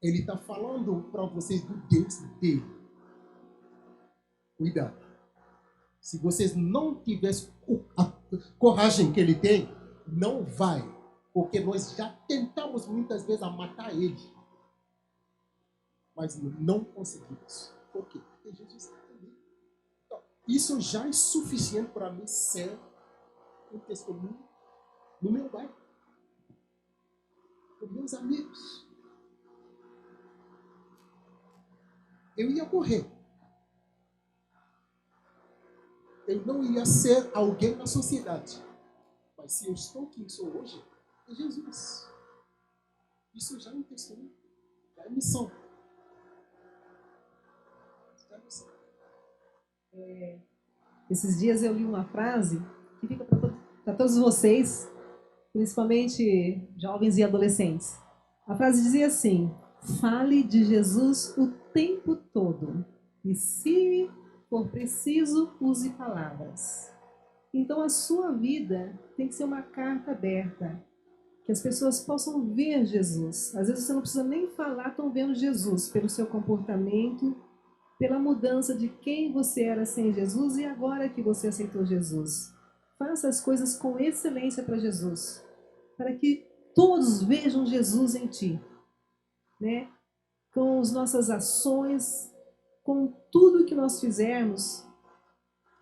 Ele está falando para vocês do Deus dele. Cuidado. Se vocês não tivessem a coragem que ele tem, não vai. Porque nós já tentamos muitas vezes a matar ele. Mas não conseguimos. Por quê? Porque Jesus está ali. Então, isso já é suficiente para mim ser um testemunho no meu bairro. Com meus amigos. Eu ia morrer. Eu não ia ser alguém na sociedade. Mas se eu estou quem sou hoje, é Jesus. Isso já é um testemunho. Já é missão. Já é missão. Esses dias eu li uma frase que fica para todos vocês, principalmente jovens e adolescentes. A frase dizia assim: fale de Jesus o tempo todo. E se for preciso, use palavras. Então a sua vida tem que ser uma carta aberta, que as pessoas possam ver Jesus. Às vezes você não precisa nem falar, estão vendo Jesus pelo seu comportamento, pela mudança de quem você era sem Jesus e agora que você aceitou Jesus. Faça as coisas com excelência para Jesus, para que todos vejam Jesus em ti, né? Com as nossas ações, com tudo que nós fizermos,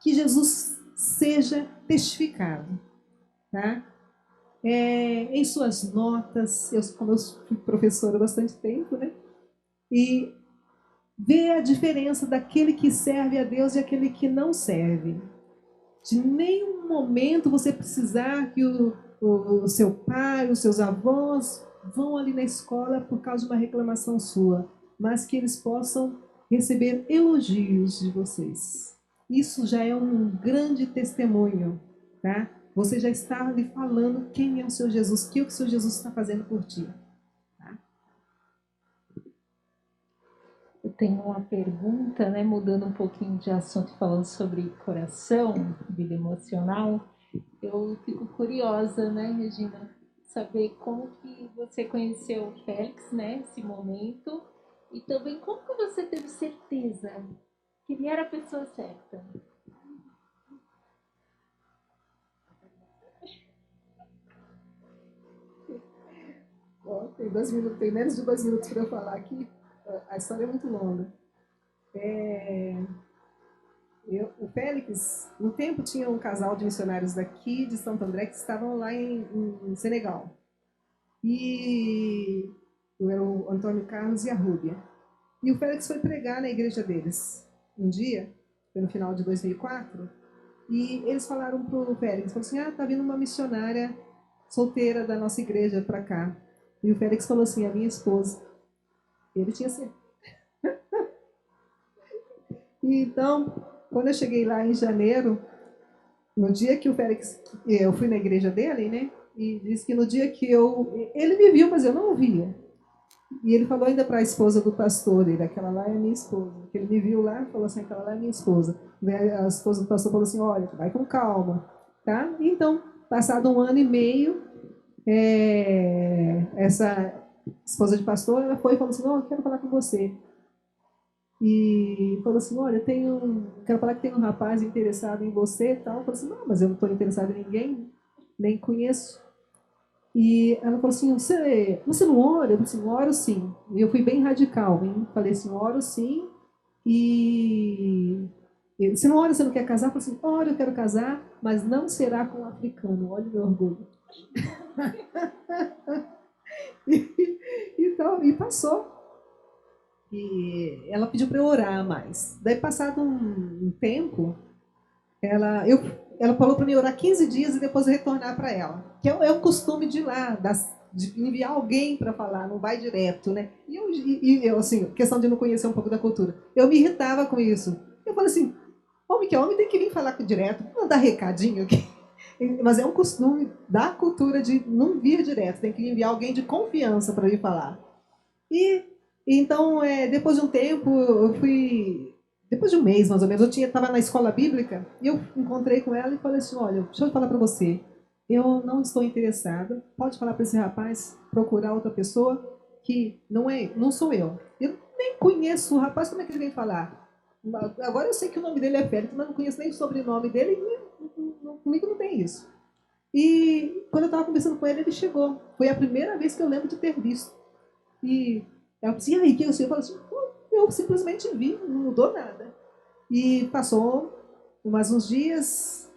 que Jesus seja testificado, tá? Em suas notas, como eu fui professora há bastante tempo, né? E ver a diferença daquele que serve a Deus e aquele que não serve. De nenhum momento você precisar que o seu pai, os seus avós vão ali na escola por causa de uma reclamação sua, mas que eles possam receber elogios de vocês. Isso já é um grande testemunho, tá? Você já está ali falando quem é o seu Jesus, o que o seu Jesus está fazendo por ti. Tá? Eu tenho uma pergunta, né, mudando um pouquinho de assunto, falando sobre coração, vida emocional. Eu fico curiosa, né, Regina, saber como que você conheceu o Félix, né, esse momento, e também como que você teve certeza que ele era a pessoa certa. Tem 2 minutos, tem menos de 2 minutos para eu falar aqui. A história é muito longa. O Félix, no tempo, tinha um casal de missionários daqui de Santo André que estavam lá em Senegal. E era o Antônio Carlos e a Rúbia. E o Félix foi pregar na igreja deles um dia, foi no final de 2004, e eles falaram para o Félix, falaram assim, tá vindo uma missionária solteira da nossa igreja para cá. E o Félix falou assim, a minha esposa. Ele tinha certeza. E então, quando eu cheguei lá em janeiro, no dia que o Félix, eu fui na igreja dele, né? E disse que no dia que ele me viu, mas eu não o via. E ele falou ainda para a esposa do pastor dele, aquela lá é minha esposa. Que ele me viu lá e falou assim, aquela lá é minha esposa. A esposa do pastor falou assim, olha, vai com calma, tá? E então, passado 1 ano e meio, essa esposa de pastor, ela foi e falou assim, eu quero falar com você. E falou assim, olha, quero falar que tem um rapaz interessado em você e tal. Eu falei assim, não, mas eu não estou interessado em ninguém, nem conheço. E ela falou assim, você não ora? Eu falei assim, oro sim. E eu fui bem radical, hein? Falei assim, oro sim. Você não ora, você não quer casar? Eu falei assim, ora, eu quero casar, mas não será com um africano. Olha o meu orgulho. Então, e passou. E ela pediu para eu orar mais. Daí, passado um tempo, ela falou para mim orar 15 dias e depois eu retornar para ela. Que é o costume de ir lá, de enviar alguém para falar, não vai direto, né? E eu, assim, questão de não conhecer um pouco da cultura. Eu me irritava com isso. Eu falei assim, homem que é homem tem que vir falar direto, não dar recadinho aqui. Mas é um costume da cultura de não vir direto, tem que enviar alguém de confiança para vir falar. E então, depois de um tempo, eu fui. Depois de um mês, mais ou menos, eu estava na escola bíblica e eu encontrei com ela e falei assim: olha, deixa eu falar para você, eu não estou interessada. Pode falar para esse rapaz procurar outra pessoa que não sou eu. Eu nem conheço o rapaz, como é que ele vem falar? Agora eu sei que o nome dele é Félix, mas não conheço nem o sobrenome dele e comigo não tem isso. E quando eu estava conversando com ele, ele chegou. Foi a primeira vez que eu lembro de ter visto. E ela disse, e aí, que o senhor falou assim, eu simplesmente vi, não mudou nada. E passou mais uns dias,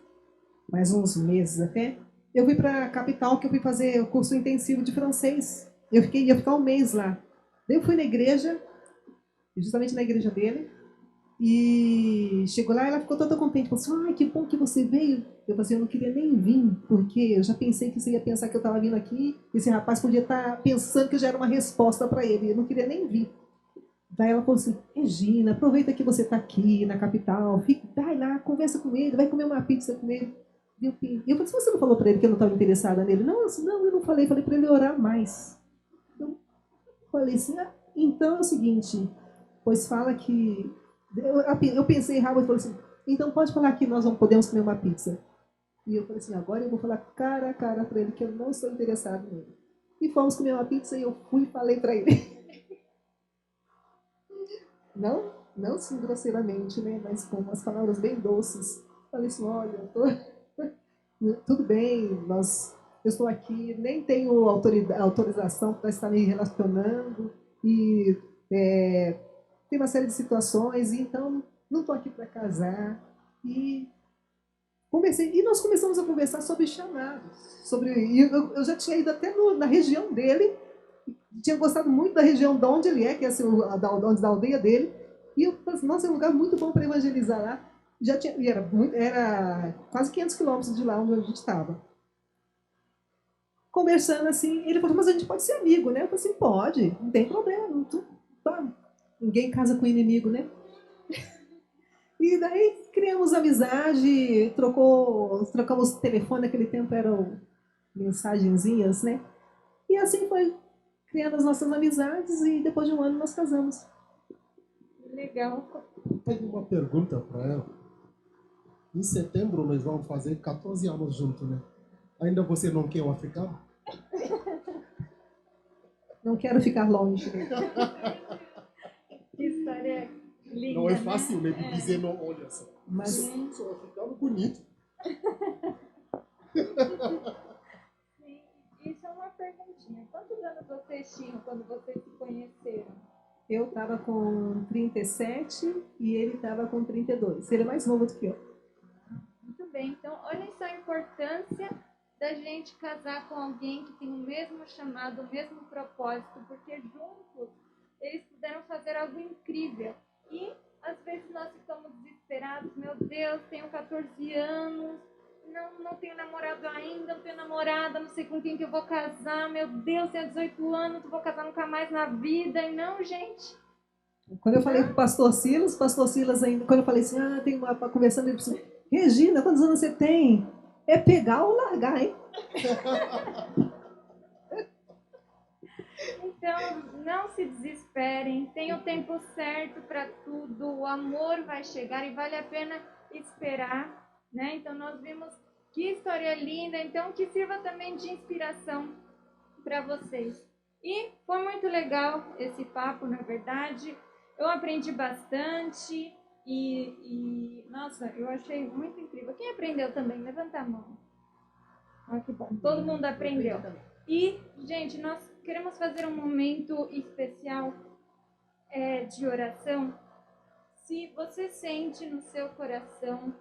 mais uns meses até, eu fui para a capital, que eu fui fazer o curso intensivo de francês. Ia ficar 1 mês lá. Daí eu fui na igreja, justamente na igreja dele, e chegou lá, ela ficou toda contente, falou assim, ai, que bom que você veio. Eu falei assim, eu não queria nem vir, porque eu já pensei que você ia pensar que eu estava vindo aqui, esse rapaz podia estar pensando que eu já era uma resposta para ele, eu não queria nem vir. Daí ela falou assim, Regina, aproveita que você está aqui na capital, vai lá, conversa com ele, vai comer uma pizza com ele. E eu falei, você não falou para ele que eu não estava interessada nele? Não, assim, não, eu não falei para ele orar mais. Então, falei assim, então é o seguinte, pois fala que eu pensei rápido e falei assim, então pode falar que nós não podemos comer uma pizza. E eu falei assim, agora eu vou falar cara a cara para ele que eu não estou interessado nele. E fomos comer uma pizza e eu fui e falei para ele. Não sim grosseiramente, né? Mas com umas palavras bem doces. Falei assim, olha, tudo bem, eu estou aqui, nem tenho autorização para estar me relacionando. E tem uma série de situações, e então não estou aqui para casar. E nós começamos a conversar sobre chamados. E eu já tinha ido até na região dele, tinha gostado muito da região de onde ele é, que é assim, da aldeia dele. E eu falei assim, nossa, é um lugar muito bom para evangelizar lá. E era quase 500 quilômetros de lá onde a gente estava. Conversando assim, ele falou, mas a gente pode ser amigo, né? Eu falei assim, pode, não tem problema. Ninguém casa com inimigo, né? E daí criamos amizade, trocamos telefone, naquele tempo eram mensagenzinhas, né? E assim foi criando as nossas amizades e depois de 1 ano nós casamos. Legal. Tenho uma pergunta para ela. Em setembro nós vamos fazer 14 anos juntos, né? Ainda você não quer o africano? Não quero ficar longe. Que história linda. Não é fácil, né? De Dizer não, olha só. Mas Sou africano bonito. Sim, isso é uma perguntinha. Quantos anos vocês tinham quando vocês se conheceram? eu estava com 37 e ele estava com 32. Ele é mais novo do que eu. Muito bem, então olhem só a importância da gente casar com alguém que tem o mesmo chamado, o mesmo propósito, porque juntos eles puderam fazer algo incrível. E às vezes nós ficamos desesperados, meu Deus, tenho 14 anos, não tenho namorado ainda, não tenho namorada, não sei com quem que eu vou casar, meu Deus, tenho 18 anos, não vou casar nunca mais na vida. E não, gente, Quando eu falei com o pastor Silas ainda, quando eu falei assim, tem uma conversando, ele disse, Regina, quantos anos você tem? É pegar ou largar, hein? Então, não se desesperem, tem o tempo certo para tudo, o amor vai chegar e vale a pena esperar, né? Então, nós vimos que história linda, então que sirva também de inspiração para vocês. E foi muito legal esse papo, na verdade, eu aprendi bastante nossa, eu achei muito incrível. Quem aprendeu também? Levanta a mão. Olha que bom, todo mundo aprendeu. E, gente, nós queremos fazer um momento especial de oração. Se você sente no seu coração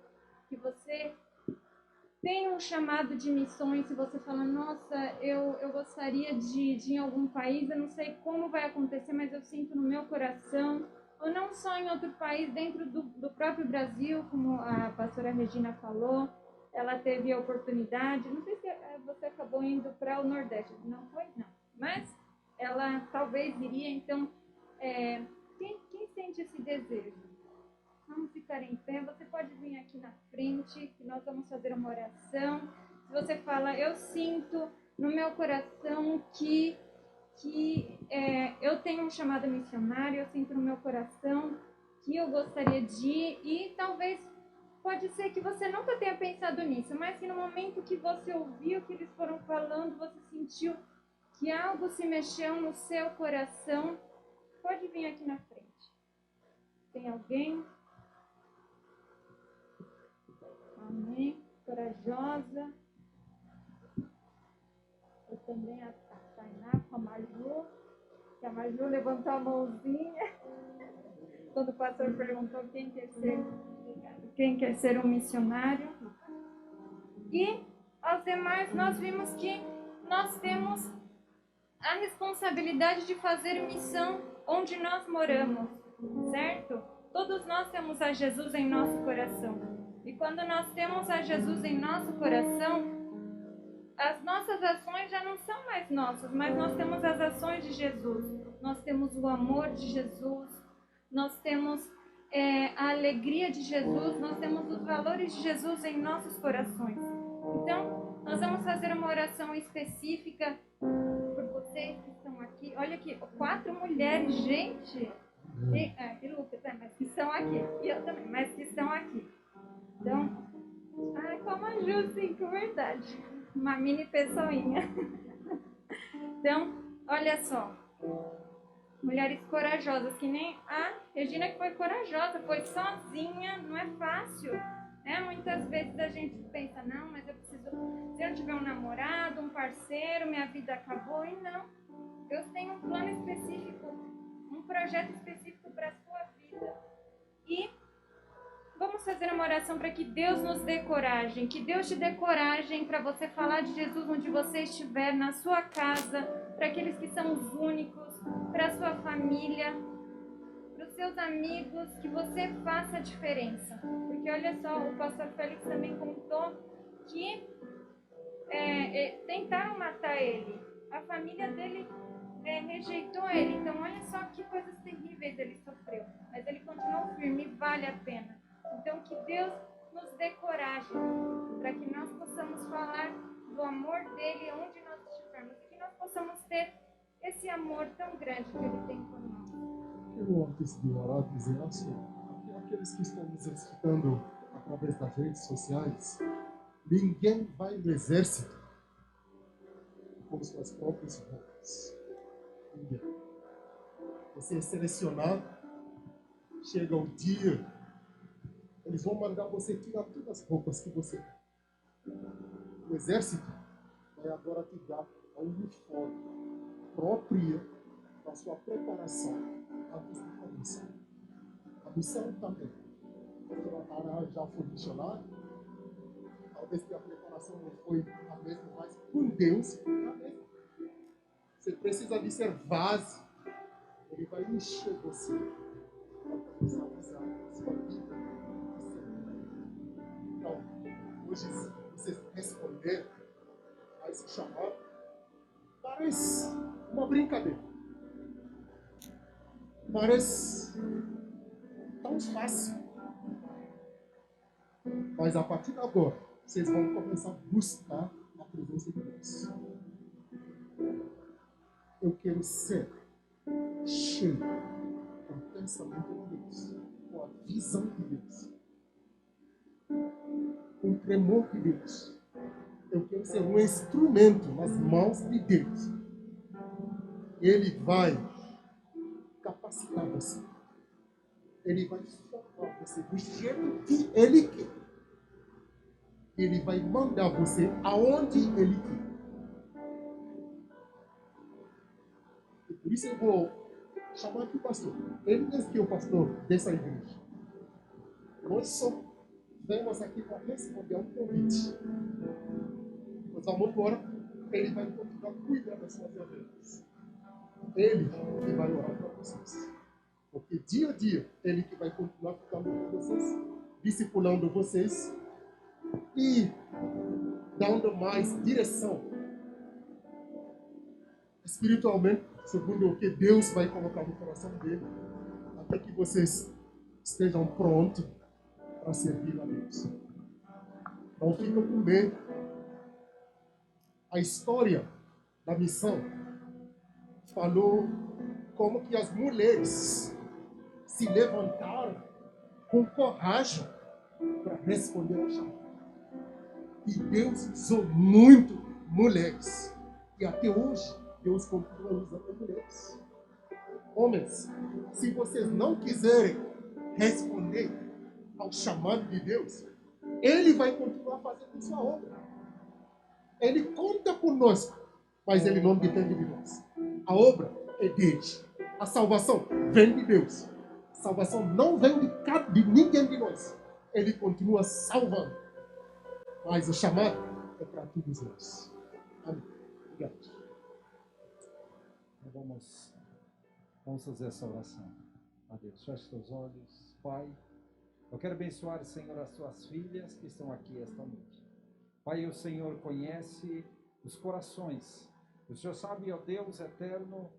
que você tem um chamado de missões, se você fala, nossa, eu gostaria de ir em algum país, eu não sei como vai acontecer, mas eu sinto no meu coração, ou não só em outro país, dentro do próprio Brasil, como a pastora Regina falou, ela teve a oportunidade, não sei se você acabou indo para o Nordeste, não foi? Não, mas ela talvez iria, então, quem sente esse desejo? Vamos ficar em pé, você pode vir aqui na frente, que nós vamos fazer uma oração. Se você fala, eu sinto no meu coração que eu tenho um chamado missionário, eu sinto no meu coração que eu gostaria de ir, e talvez pode ser que você nunca tenha pensado nisso, mas que no momento que você ouviu o que eles foram falando, você sentiu que algo se mexeu no seu coração, pode vir aqui na frente. Tem alguém? Amém. Corajosa. Eu também, a Tainá, com a Maju. Que a Maju levantou a mãozinha. Quando o pastor perguntou quem quer ser um missionário. E aos demais, nós vimos que nós temos a responsabilidade de fazer missão onde nós moramos, certo? Todos nós temos a Jesus em nosso coração. E quando nós temos a Jesus em nosso coração, as nossas ações já não são mais nossas, mas nós temos as ações de Jesus. Nós temos o amor de Jesus, nós temos a alegria de Jesus, nós temos os valores de Jesus em nossos corações. Então, nós vamos fazer uma oração específica por vocês que estão aqui. Olha aqui, 4 mulheres, gente. E Lucas, mas que estão aqui. E eu também, mas que estão aqui. Então, como a Ju, sim, com verdade. Uma mini pessoinha. Então, olha só. Mulheres corajosas, que nem a Regina, que foi corajosa, foi sozinha, não é fácil. Muitas vezes a gente pensa, não, mas eu preciso, se eu tiver um namorado, um parceiro, minha vida acabou. E não. Deus tem um plano específico, um projeto específico para a sua vida. E vamos fazer uma oração para que Deus nos dê coragem, que Deus te dê coragem para você falar de Jesus onde você estiver, na sua casa, para aqueles que são os únicos, para a sua família, para os seus amigos, que você faça a diferença. Porque olha só, o pastor Félix também contou que tentaram matar ele, a família dele rejeitou ele, então olha só que coisas terríveis ele sofreu, mas ele continuou firme, vale a pena. Então que Deus nos dê coragem para que nós possamos falar do amor dele onde nós estivermos e que nós possamos ter esse amor tão grande que ele tem por nós. Eu, antes de orar, dizer assim, aqueles que estão nos escutando através das redes sociais, ninguém vai no exército com suas próprias roupas. Ninguém. Você é selecionado, chega o dia, eles vão mandar você tirar todas as roupas que você tem. O exército vai agora te dar um uniforme próprio da sua preparação antes da missão. A missão também. Você já foi missionário, talvez que a preparação não foi a mesma, mas com Deus é a mesma. Você precisa de ser vaso. Ele vai encher você para começar a usar a sua vida. Então, hoje, se você responder a esse chamado, parece uma brincadeira. Parece tão fácil. Mas a partir de agora, vocês vão começar a buscar a presença de Deus. Eu quero ser cheio com o pensamento de Deus, com a visão de Deus, com o tremor de Deus. Eu quero ser um instrumento nas mãos de Deus. Ele vai capacitar você. Ele vai formar você do jeito que Ele quer. Ele vai mandar você aonde Ele quer. E por isso eu vou chamar aqui o pastor. Ele mesmo que é o pastor dessa igreja. Nós só vemos aqui para responder a um convite. Nós vamos embora. Ele vai continuar cuidando das suas ovelhas. Ele que vai orar para vocês. Porque dia a dia, Ele que vai continuar ficando com vocês, discipulando vocês e dando mais direção espiritualmente, segundo o que Deus vai colocar no coração dele, até que vocês estejam prontos para servir a Deus. Não fiquem com medo. A história da missão falou como que as mulheres se levantaram com coragem para responder ao chamado. E Deus usou muito mulheres. E até hoje, Deus continua usando mulheres. Homens, se vocês não quiserem responder ao chamado de Deus, Ele vai continuar fazendo sua obra. Ele conta conosco, mas Ele não depende de nós. A obra é dele. A salvação vem de Deus. A salvação não vem de ninguém de nós. Ele continua salvando. Mas o chamado é para todos nós. Amém. Obrigado. Vamos fazer essa oração. A Deus, feche seus olhos. Pai, eu quero abençoar, Senhor, as tuas filhas que estão aqui esta noite. Pai, o Senhor conhece os corações. O Senhor sabe, ó Deus eterno,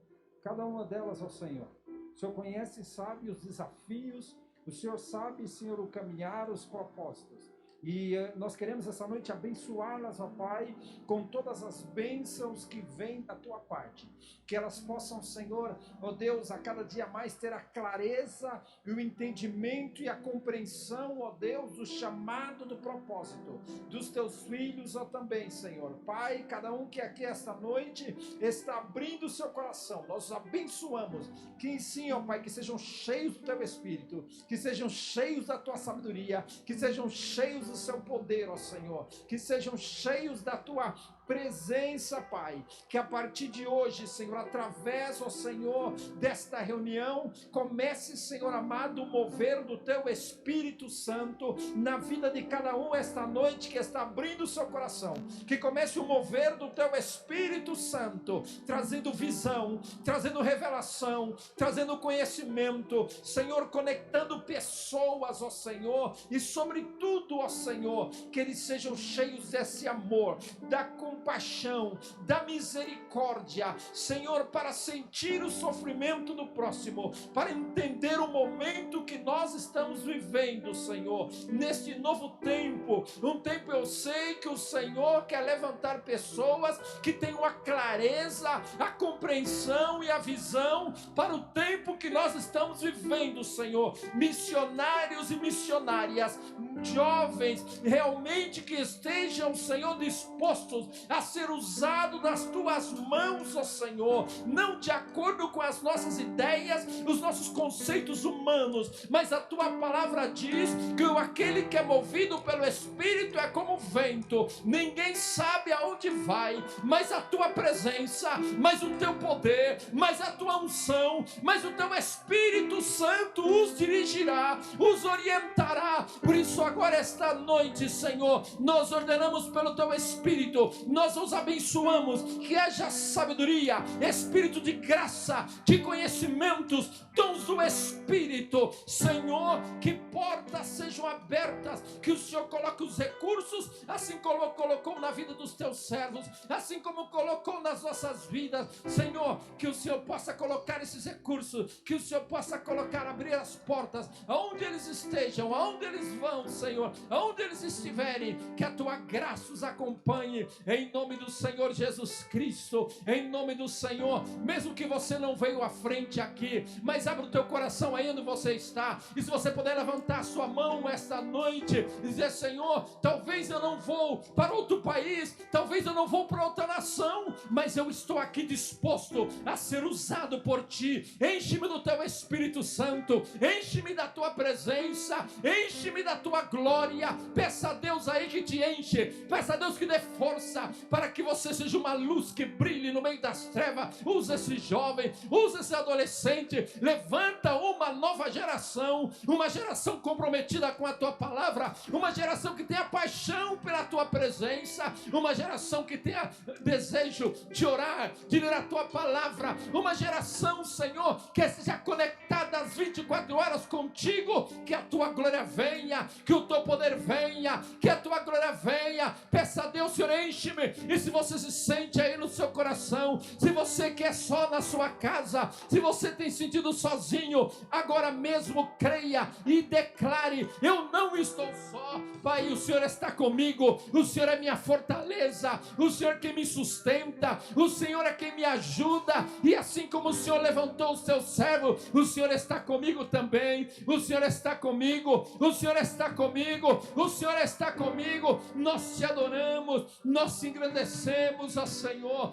cada uma delas, ó Senhor. O Senhor conhece e sabe os desafios. O Senhor sabe, Senhor, o caminhar, os propósitos. E nós queremos essa noite abençoá-las, ó Pai, com todas as bênçãos que vêm da Tua parte. Que elas possam, Senhor, ó Deus, a cada dia mais ter a clareza e o entendimento e a compreensão, ó Deus, do chamado, do propósito dos Teus filhos, ó também, Senhor. Pai, cada um que aqui esta noite está abrindo o seu coração, nós os abençoamos. Que sim, ó Pai, que sejam cheios do Teu Espírito, que sejam cheios da Tua sabedoria, que sejam cheios do seu poder, ó Senhor, que sejam cheios da Tua presença, Pai, que a partir de hoje, Senhor, através, ó Senhor, desta reunião, comece, Senhor amado, o mover do Teu Espírito Santo na vida de cada um esta noite que está abrindo o seu coração, que comece o mover do Teu Espírito Santo, trazendo visão, trazendo revelação, trazendo conhecimento, Senhor, conectando pessoas, ó Senhor, e sobretudo, ó Senhor, que eles sejam cheios desse amor, da compaixão, da misericórdia, Senhor, para sentir o sofrimento do próximo, para entender o momento que nós estamos vivendo, Senhor, neste novo tempo, um tempo eu sei que o Senhor quer levantar pessoas que tenham a clareza, a compreensão e a visão para o tempo que nós estamos vivendo, Senhor, missionários e missionárias, jovens, realmente que estejam, Senhor, dispostos a ser usados nas Tuas mãos, ó Senhor, não de acordo com as nossas ideias, os nossos conceitos humanos, mas a Tua palavra diz que aquele que é movido pelo Espírito é como vento, ninguém sabe aonde vai, mas a Tua presença, mas o Teu poder, mas a Tua unção, mas o Teu Espírito Santo os dirigirá, os orientará. Por isso agora esta noite, Senhor, nós ordenamos pelo Teu Espírito, nós os abençoamos, que haja sabedoria, espírito de graça, de conhecimentos, dons do Espírito, Senhor, que portas sejam abertas, que o Senhor coloque os recursos, assim como colocou na vida dos teus servos, assim como colocou nas nossas vidas, Senhor, que o Senhor possa colocar esses recursos, que o Senhor possa colocar, abrir as portas, aonde eles estejam, aonde eles vão, Senhor, aonde eles estiverem, que a tua graça os acompanhe, em nome do Senhor Jesus Cristo, em nome do Senhor. Mesmo que você não veio à frente aqui, mas abra o teu coração aí onde você está, e se você puder levantar a sua mão esta noite e dizer: Senhor, talvez eu não vou para outro país, talvez eu não vou para outra nação, mas eu estou aqui disposto a ser usado por ti. Enche-me do teu Espírito Santo, enche-me da tua presença, enche-me da tua glória. Peça a Deus aí que te enche, peça a Deus que dê força para que você seja uma luz que brilhe no meio das trevas. Usa esse jovem, usa esse adolescente, levanta uma nova geração, uma geração comprometida com a tua palavra, uma geração que tenha paixão pela tua presença, uma geração que tenha desejo de orar, de ler a tua palavra, uma geração, Senhor, que seja conectada às 24 horas contigo. Que a tua glória venha, que o teu poder venha, que a tua glória venha. Peça a Deus: Senhor, enche-me. E se você se sente aí no seu coração, se você quer só na sua casa, se você tem sentido sozinho, agora mesmo creia e declare: eu não estou só, Pai, o Senhor está comigo, o Senhor é minha fortaleza, o Senhor é quem me sustenta, o Senhor é quem me ajuda. E assim como o Senhor levantou o seu servo, o Senhor está comigo também, o Senhor está comigo, o Senhor está comigo, o Senhor está comigo. Nós te adoramos, nós te engrandecemos, ó Senhor.